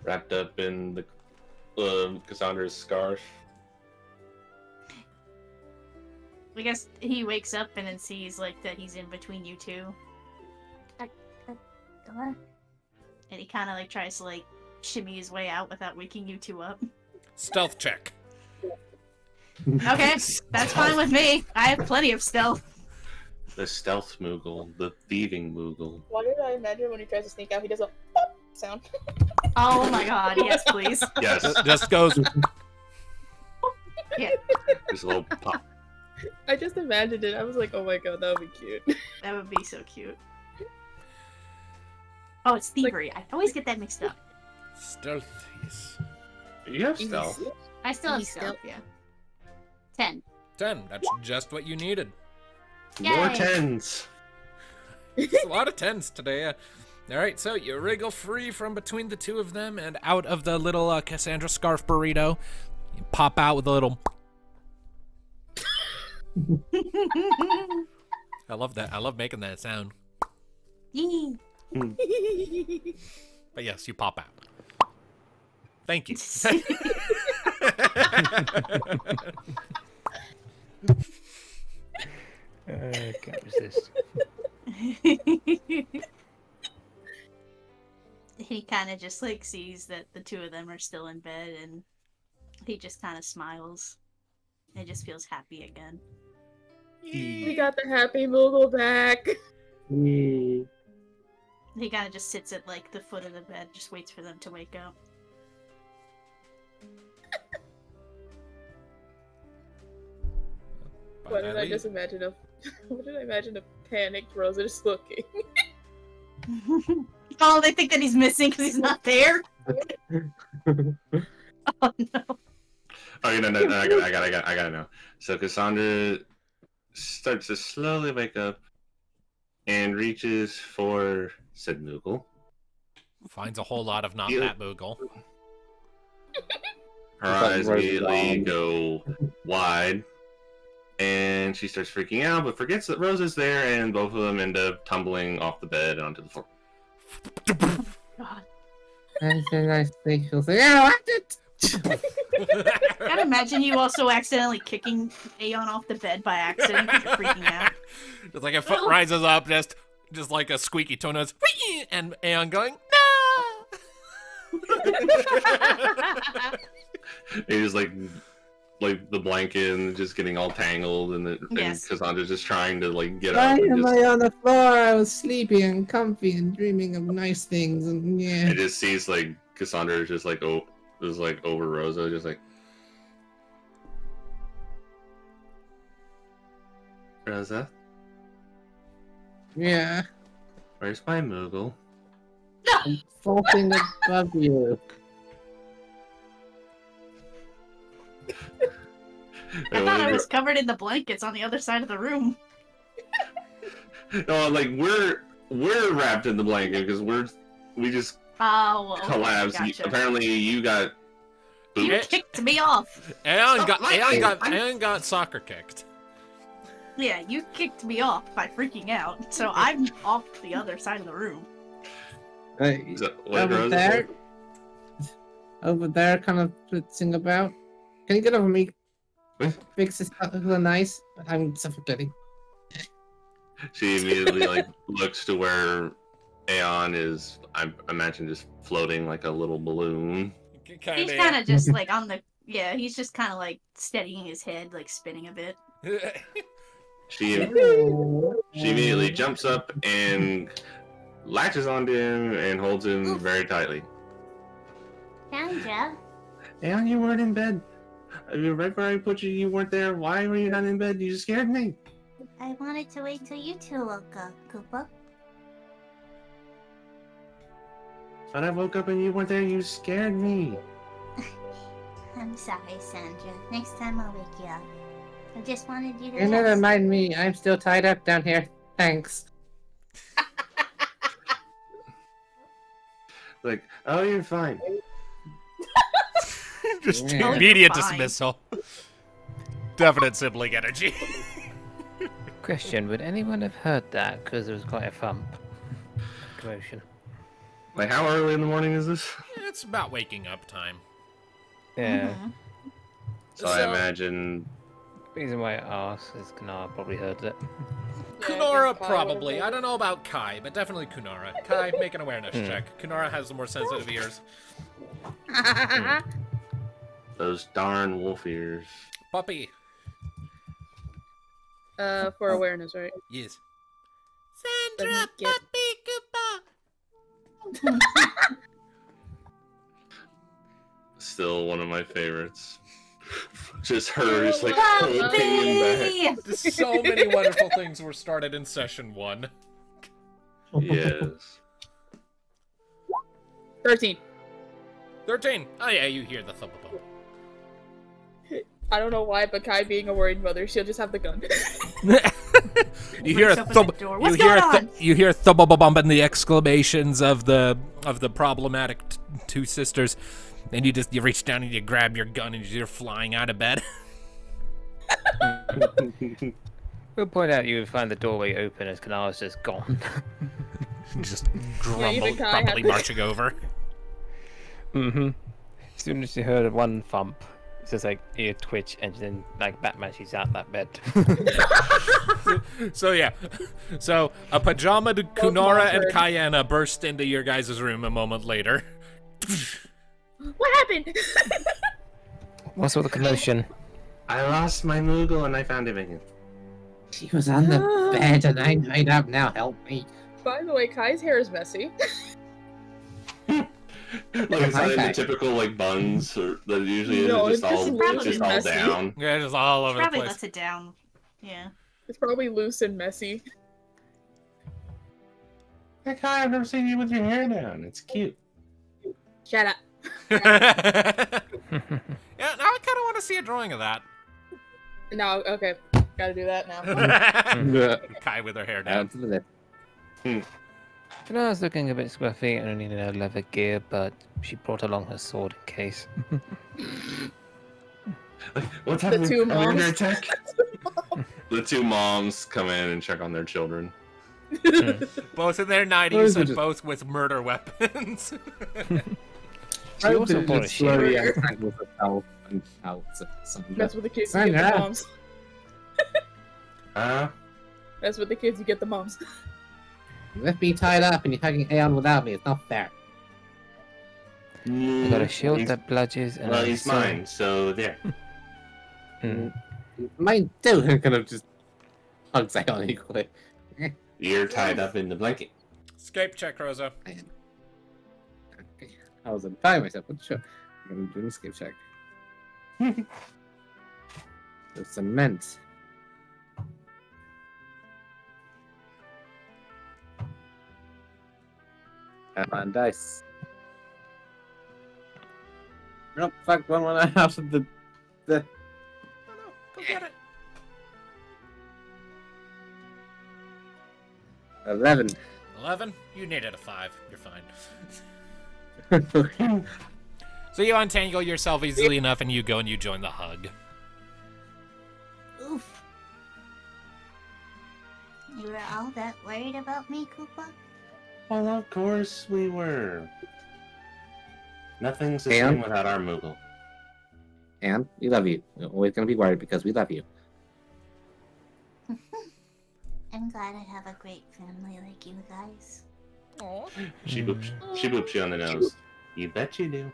Wrapped up in the Cassandra's scarf.
I guess he wakes up and then sees like that he's in between you two. And he kind of like tries to like shimmy his way out without waking you two up.
stealth check.
Okay, that's fine with me. I have plenty of stealth.
The stealth Moogle, the thieving Moogle.
Why did I imagine when he tries to sneak out, he does a pop sound?
Oh my god, yes, please.
Yes,
Just goes.
Yeah,
just a little pop.
I just imagined it. I was like, oh my god, that would be cute.
that would be so cute. Oh, it's thievery. I always get that mixed up.
Stealth, yes.
You have stealth.
I still have
Easy
stealth,
stealth.
yeah. 10.
10. That's just what you needed.
More
Yay.
10s.
It's a lot of 10s today. Alright, so you wriggle free from between the two of them and out of the little Cassandra scarf burrito. You pop out with a little... I love that. I love making that sound.
Yee.
But yes, you pop out. Thank you.
Can't resist.
He kind of just like sees that the two of them are still in bed and he just kind of smiles and just feels happy again.
We got the happy Moogle back.
He kind of just sits at like the foot of the bed, just waits for them to wake up.
What did I just imagine of? What did I imagine a panicked Rosa just looking?
Oh, they think that he's missing because he's not there. Oh no!
Oh, no, I gotta know. So Cassandra starts to slowly wake up and reaches for said Moogle.
Finds a whole lot of not
Yeah.
that Moogle.
Her eyes immediately go wide, and she starts freaking out, but forgets that Rose is there, and both of them end up tumbling off the bed onto the floor.
God.
And then I think she'll say, "Oh, I did."
Gotta imagine you also accidentally kicking Aeon off the bed by accident because you're freaking out.
Just like a foot rises up, just like a squeaky tone notes, and Aeon going,
It is like the blanket and just getting all tangled, and
Yes.
Cassandra's just trying to like get
Why
up. And
am
just,
I on the floor? I was sleepy and comfy and dreaming of nice things, and yeah.
it just sees like Cassandra is just like over Rosa, just like Rosa,
Yeah.
where's my Moogle?
I'm floating above you.
I thought I was covered in the blankets on the other side of the room.
No, like we're wrapped in the blanket because we just
Oh, okay,
collapsed.
gotcha.
Apparently, you got
You
Eh.
kicked me off.
Aeon got soccer kicked.
Yeah, you kicked me off by freaking out, so I'm off the other side of the room.
Is that what
Over
Rosa
there,
said?
over there, kind of flitzing about. Can you get over me? Makes it look nice. I'm suffocating.
She immediately like looks to where Aeon is. I imagine just floating like a little balloon.
He's kind of just like on the he's just kind of like steadying his head, like spinning a bit.
She immediately jumps up and latches onto him and holds him very tightly.
Sandra,
Aeon, you weren't in bed. Right where I put you, you weren't there. Why were you not in bed? You just scared me.
I wanted to wait till you two woke up, Koopa.
But I woke up and you weren't there. You scared me.
I'm sorry, Sandra. Next time I'll wake you up. I just wanted you to
You never
rest.
mind me. I'm still tied up down here. Thanks.
Like, oh, you're fine.
Just
Yeah.
immediate
Fine.
dismissal. Definite sibling energy.
Question: would anyone have heard that? Because there was quite a thump. Commotion.
Like, how early in the morning is this?
It's about waking up time.
Yeah.
Mhm.
So I imagine.
Reason why I asked is Gnar probably heard it.
Kunara probably. I don't know about Kai, but definitely Kunara. Kai, make an awareness check. Kunara has the more sensitive ears.
Those darn wolf ears.
Puppy.
For awareness, right?
Yes.
Sandra, puppy,
Still one of my favorites. Just her, just like holding him back.
Puppy!
So many wonderful things were started in session 1.
Yes.
13.
13. Oh yeah, you hear the thump of bump.
I don't know why, but Kai being a worried mother, she'll just have the gun.
You hear a
Breaks open
thump.
the door.
You
What's
hear
going on?
you hear thump bump and the exclamations of the problematic two sisters, and you reach down and you grab your gun and you're flying out of bed.
We'll point out you would find the doorway open as Knar's just gone.
Just grumble,
even Kai
grumbly
had-
marching over.
Mm-hmm. As soon as she heard one thump, it's just like ear twitch, and then like Batman, she's out that bed.
So yeah, so a pajamaed Kunara and Kayana burst into your guys' room a moment later.
What happened?
What's all the commotion?
I lost my Moogle and I found him again.
She was on the bed and I'm tied up now. Help me.
By the way, Kai's hair is messy.
Like it's not in the
Okay.
typical like buns or that it usually is.
No,
It's
it's just
all, it's just all
messy.
down.
Yeah, just all over the
Probably
place.
lets it down. Yeah.
It's probably loose and messy.
Hey Kai, I've never seen you with your hair down. It's cute.
Shut up.
Yeah, now I kind of want to see a drawing of that.
No, okay. Gotta do that now.
Kai with her hair down.
Down to the left.
Knar's looking a bit scruffy and needed her leather gear, but she brought along her sword in case.
Like, what's happening?
two
Are we under
moms.
attack? The two moms come in and check on their children.
Both in their
Those
90s
are
and
just-
both with murder weapons.
She also
Probably
bought a
just
shield.
slowly untangles herself and out of some.
That's what the kids you get the
Sandra.
moms. That's what the kids you get the moms.
You left me tied up and you're hugging Aeon without me. It's not fair.
I got a shield
He's-
that bludges and
Well,
a
he's
sword.
mine, so there.
Hmm.
Mine too. Kind of just hugs Aeon equally.
You're tied up in the blanket.
Escape check, Rosa.
Okay. I was implying myself, but sure. I'm gonna do an escape check. The cement. Have on dice. Nope, fuck, one went out of the.
Oh no, go get it.
11.
11? You needed a 5. You're fine. So you untangle yourself easily enough and you go and you join the hug.
Oof. You were all that worried about me, Koopa?
Well, of course we were. Nothing's the
Aeon?
same without our Moogle.
And we love you. We're always gonna be worried because we love you.
I'm glad I have a great family like you guys.
Aw.
She boops you on the nose. You bet you do.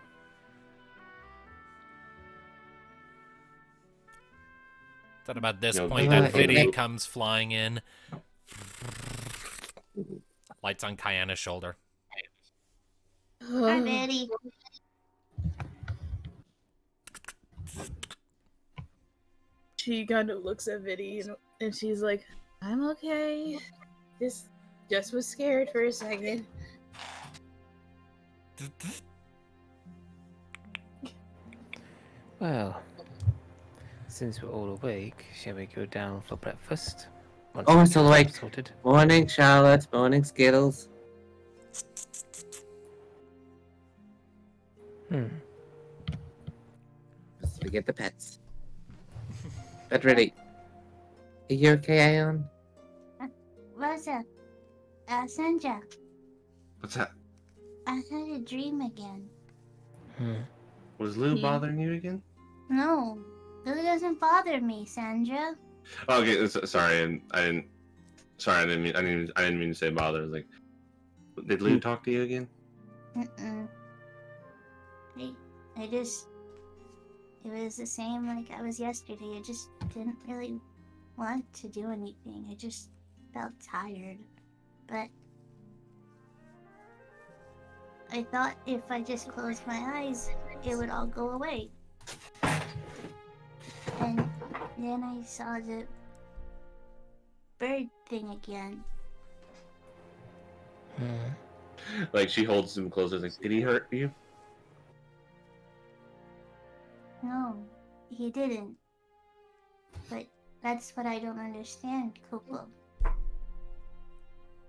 Then about this
No,
point,
good.
that Vitty
Okay.
comes flying in. Lights on Kyanna's shoulder.
Hi, Betty.
She kind of looks at Vitty and she's like, I'm okay. Just was scared for a second.
Well, since we're all awake, shall we go down for breakfast? Once
Oh,
we
I'm still
get
awake.
sorted.
Morning, Charlotte. Morning, Skittles. Let's forget the pets. Bed ready. Are you okay, Aeon?
Rosa. Sandra.
What's that?
I had a dream again.
Was Lou
Hmm.
bothering you again?
No. Lily doesn't bother me, Sandra.
Oh, okay. Sorry, I didn't. Sorry, I didn't mean to say bother. I was like, did Lou talk to you again?
Mm-mm. I just... It was the same like I was yesterday. I just didn't really want to do anything. I just felt tired. But... I thought if I just closed my eyes, it would all go away. And then I saw the bird thing again.
Like she holds him closer. Like, did he hurt you?
No, he didn't. But that's what I don't understand, Coco.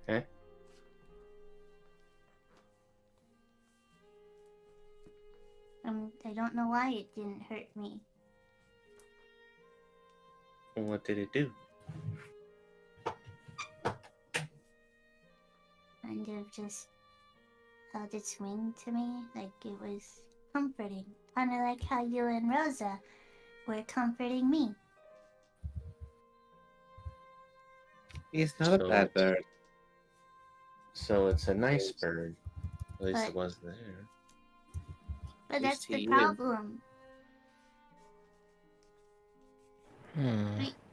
Okay.
I don't know why it didn't hurt me.
What did it do?
Kind of just held its wing to me, like it was comforting. Kind of like how you and Rosa were comforting me.
He's not a
So-
bad bird.
So it's a nice bird. At least it
But-
was there.
But
You
that's the
see,
problem.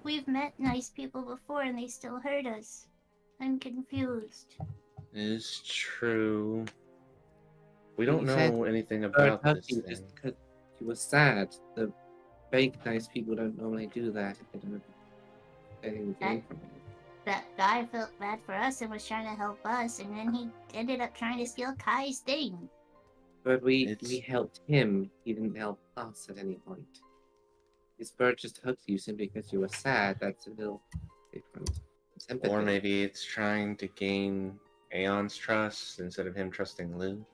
We've met nice people before and they still hurt us. I'm confused.
It's true. We don't
You said
know anything
Bird
about
hugged
this
you
thing.
just because you were sad. The fake nice people don't normally do that if they don't have anything to gain from it.
That guy felt bad for us and was trying to help us, and then he ended up trying to steal Kai's thing.
But we
It's-
helped him. He didn't help us at any point. This bird just hugged you simply because you were sad. That's a little different. It's empathy.
Or maybe it's trying to gain Aeon's trust instead of him trusting Lou.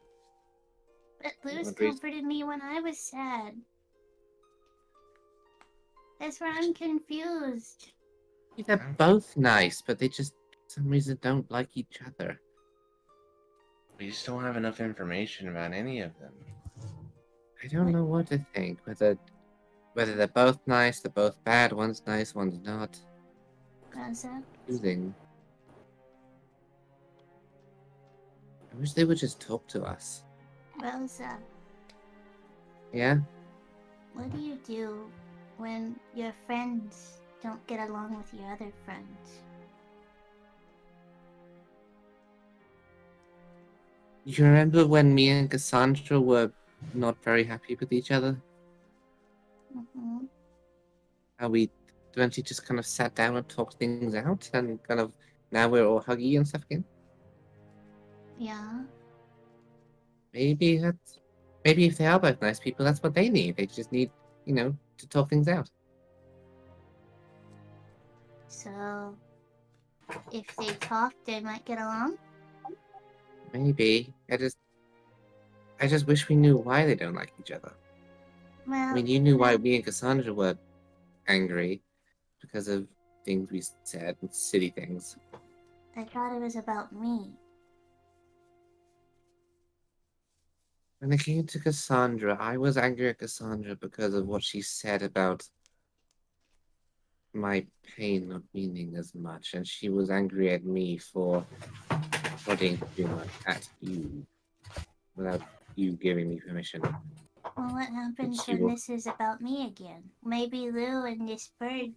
But Luz
Agreed.
comforted me when I was sad. That's where I'm confused.
They're both nice, but they just for some reason don't like each other.
We just don't have enough information about any of them.
I don't know what to think. Whether they're both nice, they're both bad. One's nice, one's not.
Rosa,
Confusing. I wish they would just talk to us.
Rosa,
Yeah?
what do you do when your friends don't get along with your other friends?
You remember when me and Cassandra were not very happy with each other?
Mm-hmm.
How we eventually just kind of sat down and talked things out, and kind of now we're all huggy and stuff again?
Yeah.
Maybe if they are both nice people, that's what they need. They just need, to talk things out.
So, if they talk, they might get along?
Maybe. I just wish we knew why they don't like each other.
Well,
I mean, you knew why me and Cassandra were angry because of things we said and silly things.
I thought it was about me.
When it came to Cassandra, I was angry at Cassandra because of what she said about my pain not meaning as much, and she was angry at me for putting too much at you without you giving me permission.
Well, what happens
She
when
will-
this is about me again? Maybe Lou and this bird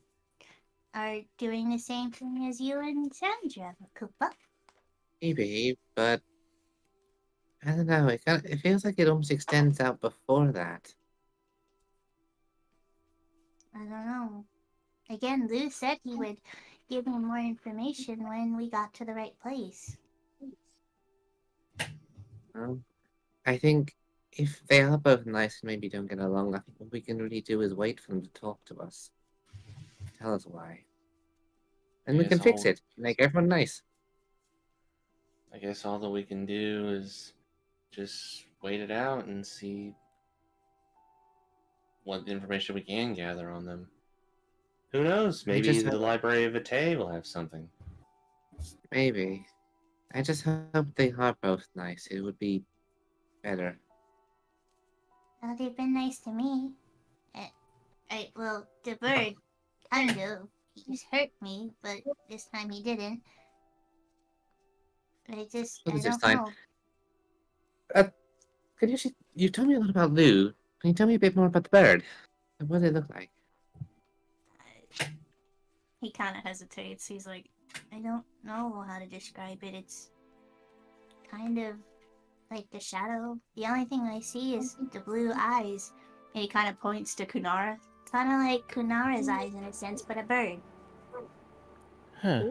are doing the same thing as you and Sandra, Koopa.
Maybe, but I don't know. It feels like it almost extends out before that.
I don't know. Again, Lou said he would give me more information when we got to the right place.
Well, I think if they are both nice and maybe don't get along, I think what we can really do is wait for them to talk to us. Tell us why. And we
Yes,
can fix
I'll-
it. Make everyone nice.
I guess all that we can do is just wait it out and see what information we can gather on them. Who knows?
I
Maybe
just
the
hope-
Library of Vetay will have something.
Maybe. I just hope they are both nice. It would be better.
Well, they've been nice to me. Well, the bird, kind of. He's hurt me, but this time he didn't. I
What
don't
is this time?
know.
Could you told me a lot about Lou. Can you tell me a bit more about the bird? What does it look like?
He kind of hesitates. He's like,
I don't know how to describe it. It's kind of like the shadow. The only thing I see is the blue eyes.
and he kind of points to Kunara.
Kind of like Kunara's eyes in a sense, but a bird.
Huh.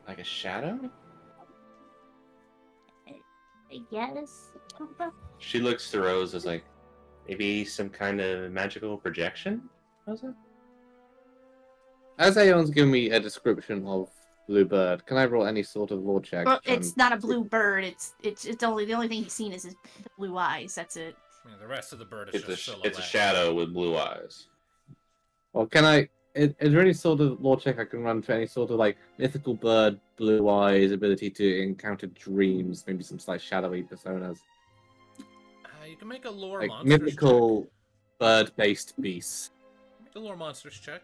Like a shadow?
I guess. Koopa?
She looks to Rose as like, maybe some kind of magical projection? Was it?
As Aeon's giving me a description of Blue Bird, can I roll any sort of lore check?
Well, it's not a blue bird. It's only the only thing he's seen is the blue eyes. That's it.
Yeah, the rest of the bird is just silhouette.
It's a shadow with blue eyes.
Or can I? Is there any sort of lore check I can run for any sort of like mythical bird, blue eyes, ability to encounter dreams, maybe some slight shadowy personas,
You can make a lore
like
monsters
mythical bird-based beasts?
check. Make a lore monsters check.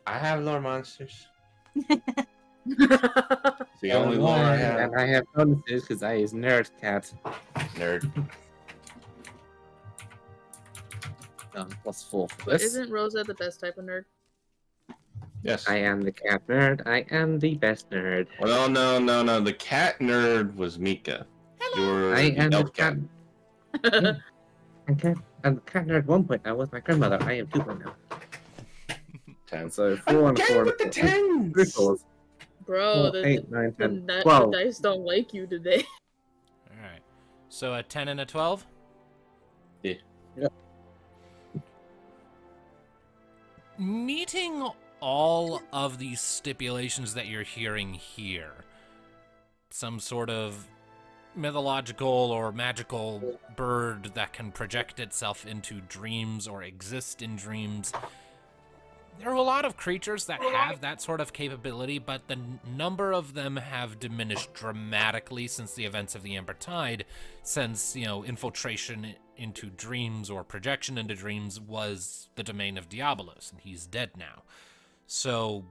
I have lore monsters.
Oh,
It's the only lore I have.
And I have bonuses because I is nerd cat.
Nerd.
+4 for
But
this.
isn't Rosa the best type of nerd?
Yes.
I am the cat nerd. I am the best nerd.
Well, no. The cat nerd was Mika. You're
I
the
am the
elf
cat.
cat.
I'm the cat nerd 1.0 with my grandmother. I am 2.0.
10.
So 4 and 4
with the
and 4. Three
10s!
fours.
Bro,
4, 8, 9, 10,
the
12.
dice don't like you today.
All right. So a 10 and a 12.
Yeah.
Yep.
Meeting all of these stipulations that you're hearing here, some sort of mythological or magical bird that can project itself into dreams or exist in dreams. There are a lot of creatures that have that sort of capability, but the number of them have diminished dramatically since the events of the Amber Tide, since, infiltration into dreams or projection into dreams was the domain of Diabolos, and he's dead now. So,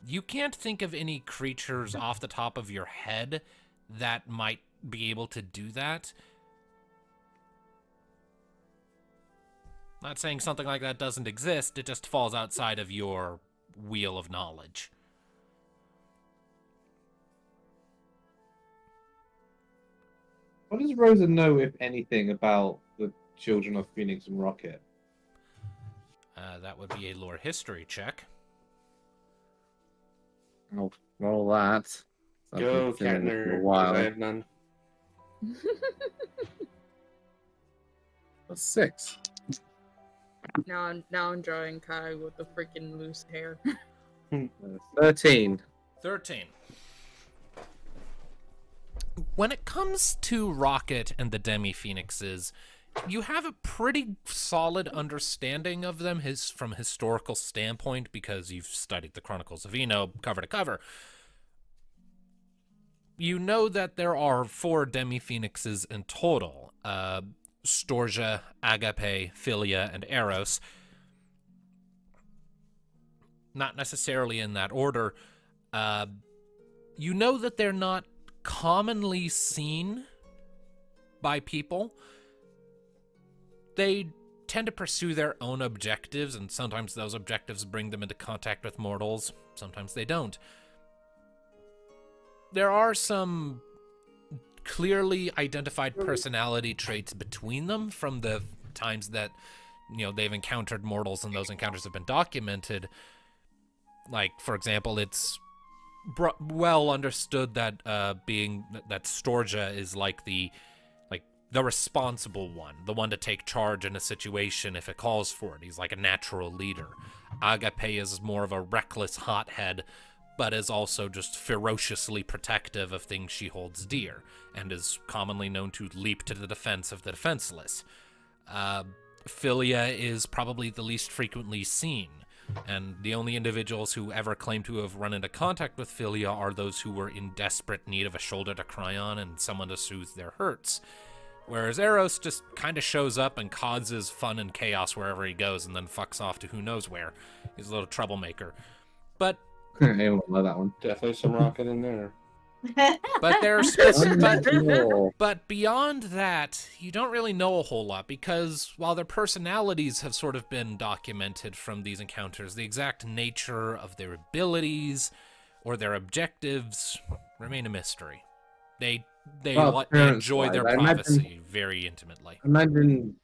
you can't think of any creatures off the top of your head that might be able to do that. Not saying something like that doesn't exist, it just falls outside of your wheel of knowledge.
What does Rosa know, if anything, about the children of Phoenix and Rocket?
That would be a lore history check.
I'll roll that.
Go,
I've been
cat
doing it for
nerd.
a
'cause
while.
I have none.
A 6.
Now I'm drawing Kai with the freaking loose hair.
13.
13. When it comes to Rocket and the Demi-Phoenixes, you have a pretty solid understanding of them from a historical standpoint because you've studied the Chronicles of Eno cover to cover. you know that there are 4 demi-phoenixes in total. Storgia, Agape, Philia, and Eros. Not necessarily in that order. You know that they're not commonly seen by people. They tend to pursue their own objectives, and sometimes those objectives bring them into contact with mortals. Sometimes they don't. There are some clearly identified personality traits between them from the times that, you know, they've encountered mortals and those encounters have been documented. Like, for example, it's well understood that that Storgia is like the responsible one, the one to take charge in a situation if it calls for it. He's like a natural leader. Agape is more of a reckless hothead, but is also just ferociously protective of things she holds dear, and is commonly known to leap to the defense of the defenseless. Philia is probably the least frequently seen, and the only individuals who ever claim to have run into contact with Philia are those who were in desperate need of a shoulder to cry on and someone to soothe their hurts. Whereas Eros just kind of shows up and causes fun and chaos wherever he goes and then fucks off to who knows where. He's a little troublemaker. But
I don't love that one.
Definitely some rocket in there.
but there's but beyond that, you don't really know a whole lot, because while their personalities have sort of been documented from these encounters, the exact nature of their abilities or their objectives remain a mystery. They enjoy their privacy very intimately.
Imagine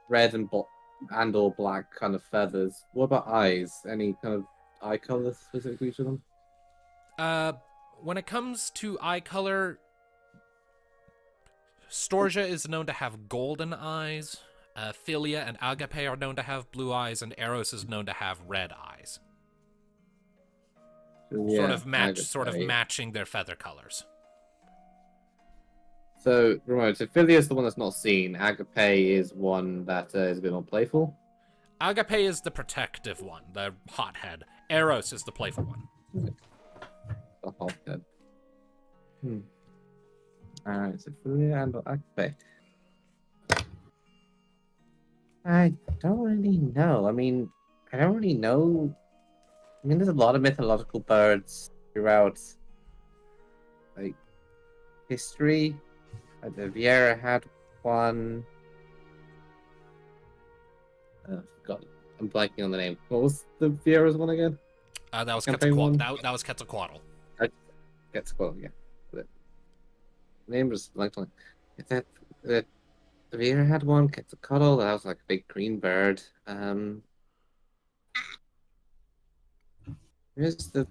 red and or black kind of feathers. What about eyes? Any kind of eye color specifically to them?
When it comes to eye color, Storgia is known to have golden eyes. Philia and Agape are known to have blue eyes, and Eros is known to have red eyes.
Yeah,
sort of matching their feather colors.
So, Ramon, so Philia is the one that's not seen. Agape is one that is a bit more playful.
Agape is the protective one, the hothead. Eros is the playful one.
The hothead. Alright, so Philia and Agape. I don't really know. I mean, I don't really know. I mean, there's a lot of mythological birds throughout, like, history. The Viera had one. God, I'm blanking on the name. What was the Viera's one again?
That was Quetzalcoatl. That was Quetzalcoatl.
Quetzalcoatl, yeah. The name was blanked on. The Viera had one. Quetzalcoatl. That was like a big green bird. There's the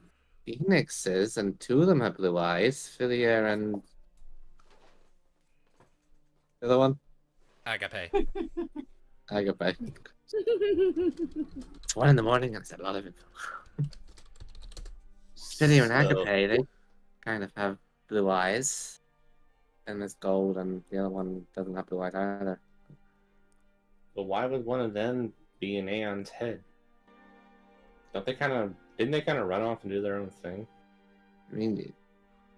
phoenixes, and 2 of them have blue eyes. Philia and the other one?
Agape.
Agape. It's 1 in the morning, and it's a lot of info. Philia and Agape, they kind of have blue eyes. And there's gold, and the other one doesn't have blue eyes either.
But why would one of them be in Aeon's head? Didn't they kind of run off and do their own thing?
I mean,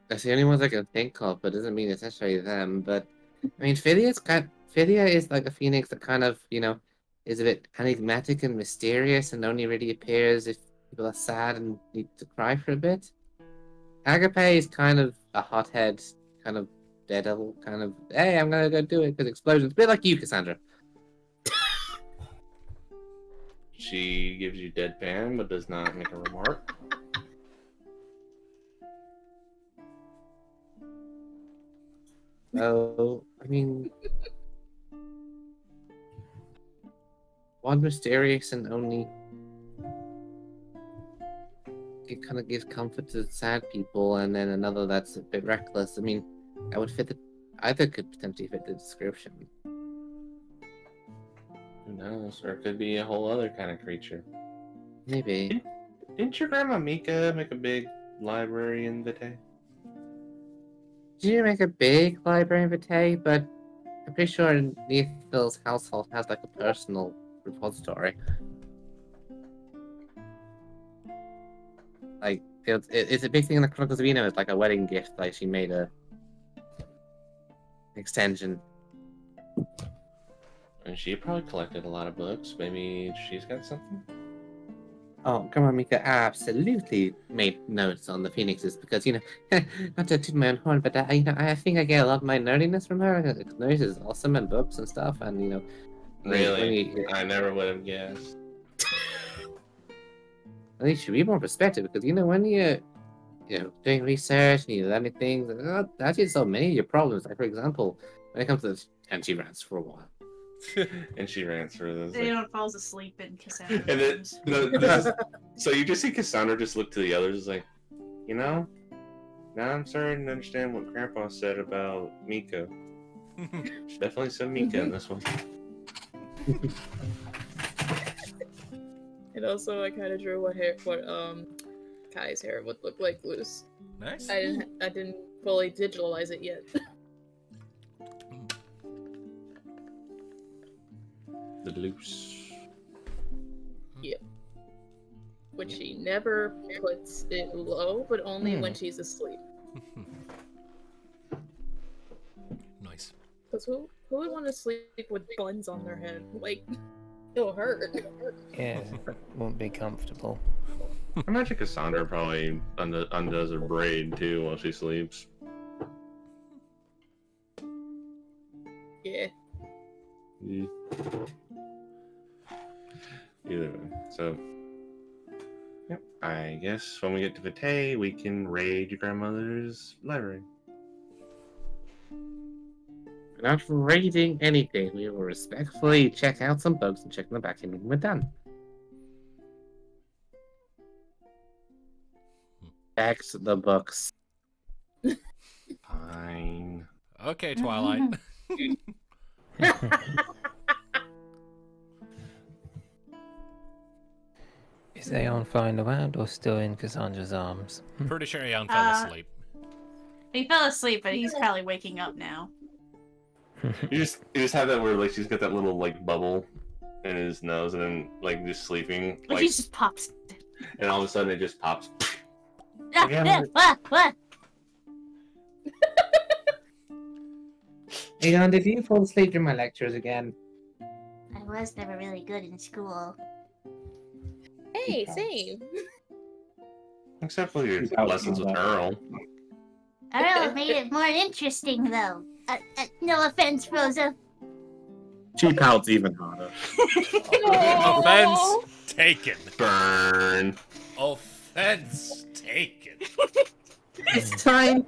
that's the only ones I can think of, but it doesn't mean it's necessarily them. But I mean, Philia is like a phoenix that kind of, you know, is a bit enigmatic and mysterious, and only really appears if people are sad and need to cry for a bit. Agape is kind of a hothead, kind of daredevil, kind of, hey, I'm gonna go do it because explosions. A bit like you, Cassandra.
She gives you deadpan, but does not make a remark.
So, I mean, one mysterious and only it kind of gives comfort to sad people, and then another that's a bit reckless. I mean, I would fit either could potentially fit the description.
Who knows? Or it could be a whole other kind of creature.
Maybe.
Didn't your grandma Mika make a big library in Vetay?
She didn't make a big library in Vetay, but I'm pretty sure Neithil's household has like a personal repository. Like, It's a big thing in the Chronicles of Eno. It's like a wedding gift. Like she made a extension.
And she probably collected a lot of books. Maybe she's got something.
Oh, come on, Mika. I absolutely made notes on the Phoenixes because, you know, not to toot my own horn, but, you know, I think I get a lot of my nerdiness from her. Nerd is awesome and books and stuff, and, you know.
Really? I never would have guessed.
At least should be more perspective because, you know, when you're, you know, doing research and you're learning things, that is so many of your problems. Like, for example, when it comes to this, and she rants for a while.
And she rants for this.
Aeon falls asleep in Cassandra.
And then, so you just see Cassandra just look to the others like, you know, now I'm starting to understand what Grandpa said about Mika. She definitely said Mika in this one.
And also, I kind of drew what Kai's hair would look like loose.
Nice.
I didn't fully digitalize it yet.
The loose.
Which she never puts it low, but only when she's asleep.
Nice.
Because who would want to sleep with buns on their head? Like, it'll hurt.
Yeah, won't be comfortable.
I imagine Cassandra probably undoes her braid too while she sleeps.
Yeah.
Either way, so yep. I guess when we get to Vetay, we can raid your grandmother's library.
We're not raiding anything. We will respectfully check out some books and check them back in when we're done. X the books.
Fine.
Okay, Twilight.
Is Aeon flying around or still in Cassandra's arms?
Pretty sure Aeon fell asleep.
He fell asleep, but he's probably waking up now.
You just have that where like she's got that little like bubble in his nose and then like just sleeping.
Like he just pops.
And all of a sudden it just pops.
Aeon, did you fall asleep during my lectures again?
I was never really good in school.
Hey, same.
Except for your lessons with Earl.
Earl made it more interesting, though. No offense, Rosa.
She pouts even harder.
Offense taken.
Burn.
Offense taken.
It's time.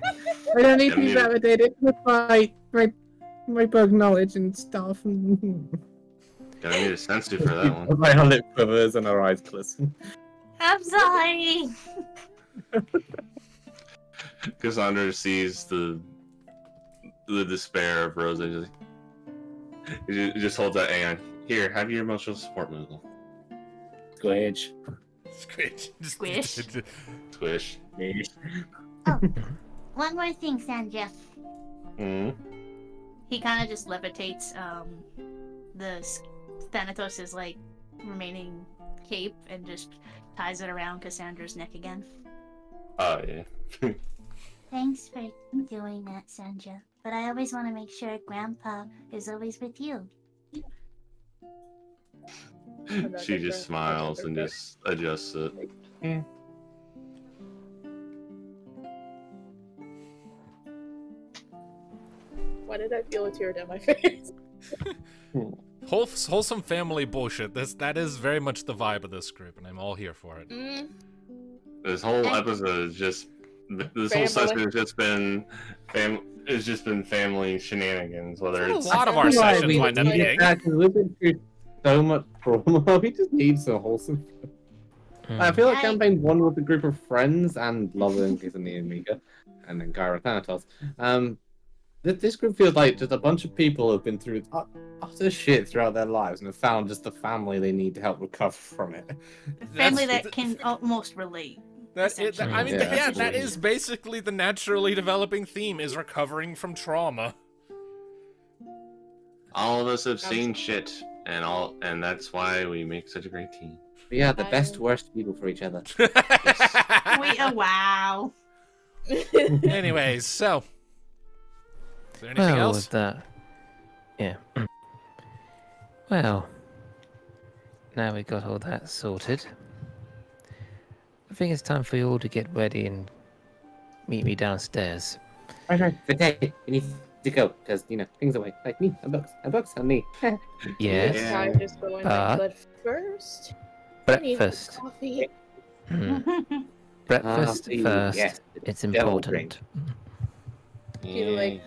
I don't need to be validated with my bug knowledge and stuff.
Gonna need a sensu for that one.
My lip quivers and her eyes glisten.
I'm sorry.
Cassandra sees the despair of Rosa. He just holds out Aeon. Here, have your emotional support missile.
Squish.
Squish.
Squish.
Squish.
Oh, one more thing, Sandra.
Hmm.
He kind of just levitates the Thanatos' like remaining cape and just ties it around Cassandra's neck again.
Oh yeah.
Thanks for doing that, Sandra. But I always want to make sure Grandpa is always with you.
She just smiles and just adjusts it. Yeah.
Why did I feel a tear down my face?
Wholesome family bullshit. That is very much the vibe of this group, and I'm all here for it.
This whole episode is just whole session has just been family shenanigans. Whether it's
a lot of our sessions wind up being.
We've been through so much trauma. We just need some wholesome. I feel like campaign 1 with a group of friends and Lover and Kizani and Mika, and then Gyra Thanatos. This group feels like just a bunch of people who've been through utter shit throughout their lives and have found just the family they need to help recover from it.
A family that can almost relate.
That is basically the naturally developing theme, is recovering from trauma.
All of us have seen shit. and that's why we make such a great team.
We are the best, worst people for each other.
Wait, oh wow.
Anyways, so is there anything else?
With that, yeah. Well, now we got all that sorted. I think it's time for you all to get ready and meet me downstairs.
Right. Vetay, we need to go because things are like me. A book's on me.
Yes.
Yeah.
I'm just going but first, I need
Breakfast.
coffee.
Breakfast first.
Yes,
It's
devil
important.
drink.
He's like,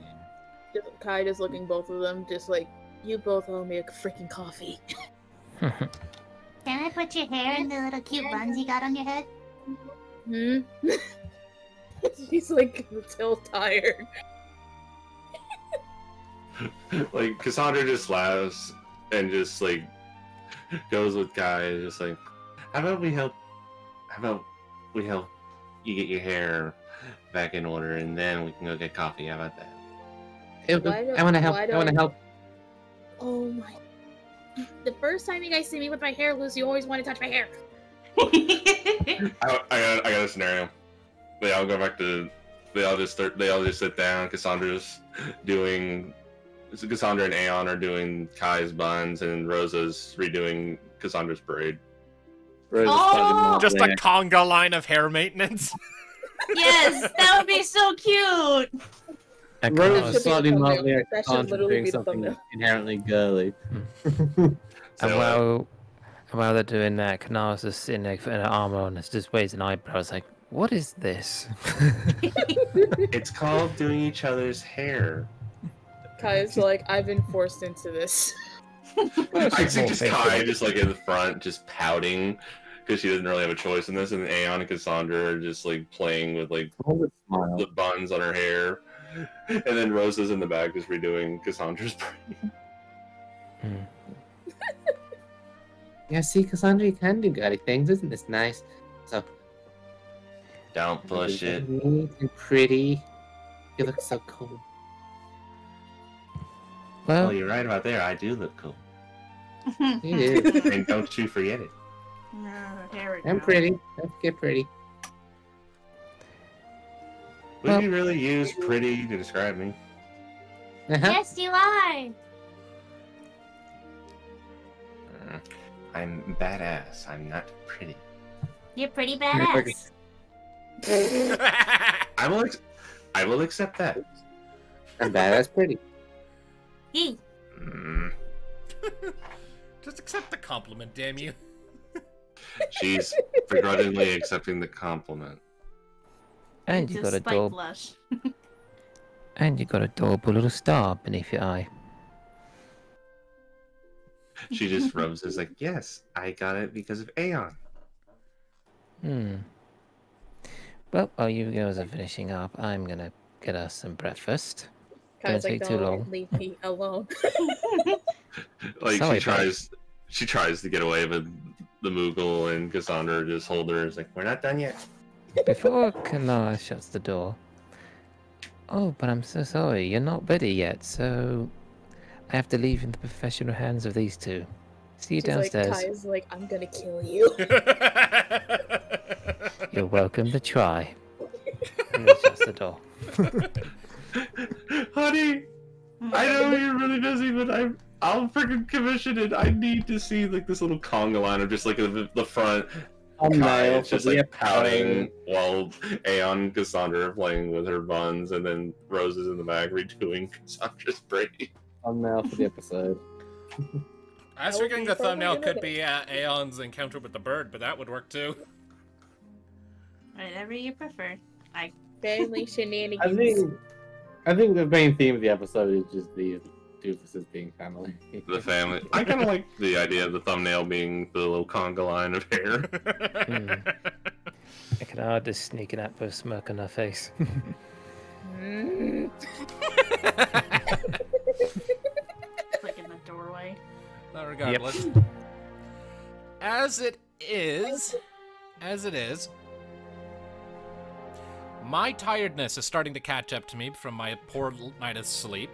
Kai just looking both of them, just like, you both owe me a freaking coffee.
Can I put your hair in the little cute buns you got on your head?
Hmm? She's like still tired.
Like Cassandra just laughs and just like goes with Kai, just like, how about we help you get your hair back in order, and then we can go get coffee. How about that?
I want to help. I want to help.
Oh my. The first time you guys see me with my hair loose, you always want to touch my hair.
I got a scenario. They all go back to. They all just sit down. Cassandra and Aeon are doing Kai's buns, and Rosa's redoing Cassandra's braid.
Oh!
Just a conga line of hair maintenance.
Yes, that would be so cute.
Rose
That
is
should
slightly
be the
mildly
thumbnail. That should
Cassandra
literally
doing
be the
something
thumbnail.
inherently girly.
And
So,
while they're doing that, Kanara's just sitting there putting her armor on, it's just raising eyebrows like, what is this?
it's called doing each other's hair.
Kai's like, I've been forced into this.
I see
More
just
faithful.
Kai just like in the front, just pouting because she doesn't really have a choice in this, and Aeon and Cassandra are just like playing with like
Smile.
the buns on her hair, and then Rosa's in the back just redoing Cassandra's braid.
Yeah, see, Cassandra, you can do girly things. Isn't this nice? So
Don't push it.
neat and pretty. You look so cool.
Oh,
Well,
you're right about there. I do look cool,
You do.
and don't you forget it.
Here we
I'm
go.
pretty. Don't get pretty.
Would
Well-
you really use pretty to describe me?
Uh-huh.
Yes, you are.
I'm badass. I'm not pretty.
You're pretty
pretty.
badass.
I will accept that.
I'm badass pretty.
Hey,
Mm,
Just accept the compliment, damn you.
she's begrudgingly accepting the compliment.
and you
Just
got a
spite
door,
blush.
and you got a adorable little star beneath your eye.
She just rubs his like, yes, I got it because of Aeon.
Well, while you girls are finishing up, I'm gonna get us some breakfast.
Kai's
Don't
like,
take too long.
don't leave me alone.
Like
Sorry,
she tries to get away, but the Moogle and Cassandra just hold her. It's like, we're not done yet.
Before Kanara shuts the door. Oh, but I'm so sorry, you're not ready yet, so I have to leave in the professional hands of these two. See you
She's like,
downstairs.
Kai's like, I'm gonna kill you.
You're welcome to try. And he shuts the door.
Honey, I know you're really busy, but I'll freaking commission it. I need to see like this little conga line of just like the front. Kai is just like pouting while Aeon and Cassandra are playing with her buns, and then Rose is in the back redoing Cassandra's braid.
Thumbnail for the episode.
I was figuring the thumbnail could be Aeon's encounter with the bird, but that would work too.
Whatever you prefer.
Family shenanigans.
I think the main theme of the episode is just the doofuses being family.
The family. I kind of like the idea of the thumbnail being the little conga line of hair.
Kanara just sneaking up with a smirk on her face.
Mm.
Like in the doorway.
Not regardless. As it is, my tiredness is starting to catch up to me from my poor night of sleep.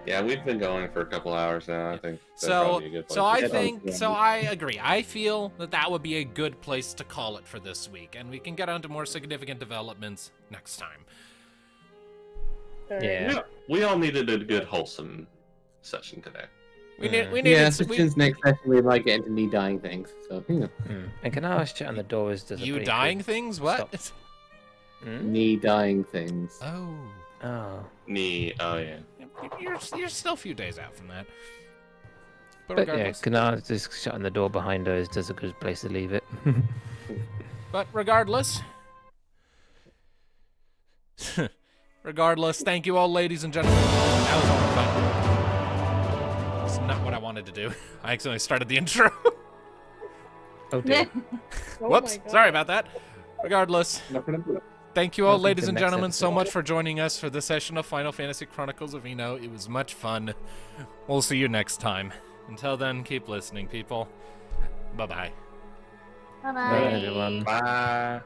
Yeah, we've been going for a couple hours now. I think that's
So,
probably a good place
so
to
I
stop.
think, so I agree. I feel that that would be a good place to call it for this week, and we can get on to more significant developments next time.
Yeah.
We all needed a good wholesome session today.
We needed
Yeah,
some,
since next session we might get into me dying things. So
And can I shut on the doors? Does a
you
pretty
dying
good
things? What?
stop. Hmm?
me dying things.
Oh,
Oh.
Oh yeah.
you're still a few days out from that. But
But yeah,
regardless,
can I just shut on the door behind us? Does a good place to leave it.
regardless, thank you all, ladies and gentlemen. That was all fun. It's not what I wanted to do. I accidentally started the intro.
Oh dear.
Oh
Whoops,
my God.
sorry about that. Regardless, thank you all,
Welcome
ladies
to
and
the next
gentlemen, so
episode.
much for joining us for this session of Final Fantasy Chronicles of Eno. It was much fun. We'll see you next time. Until then, keep listening, people. Bye-bye.
Bye
Bye,
bye.
everyone.
Bye.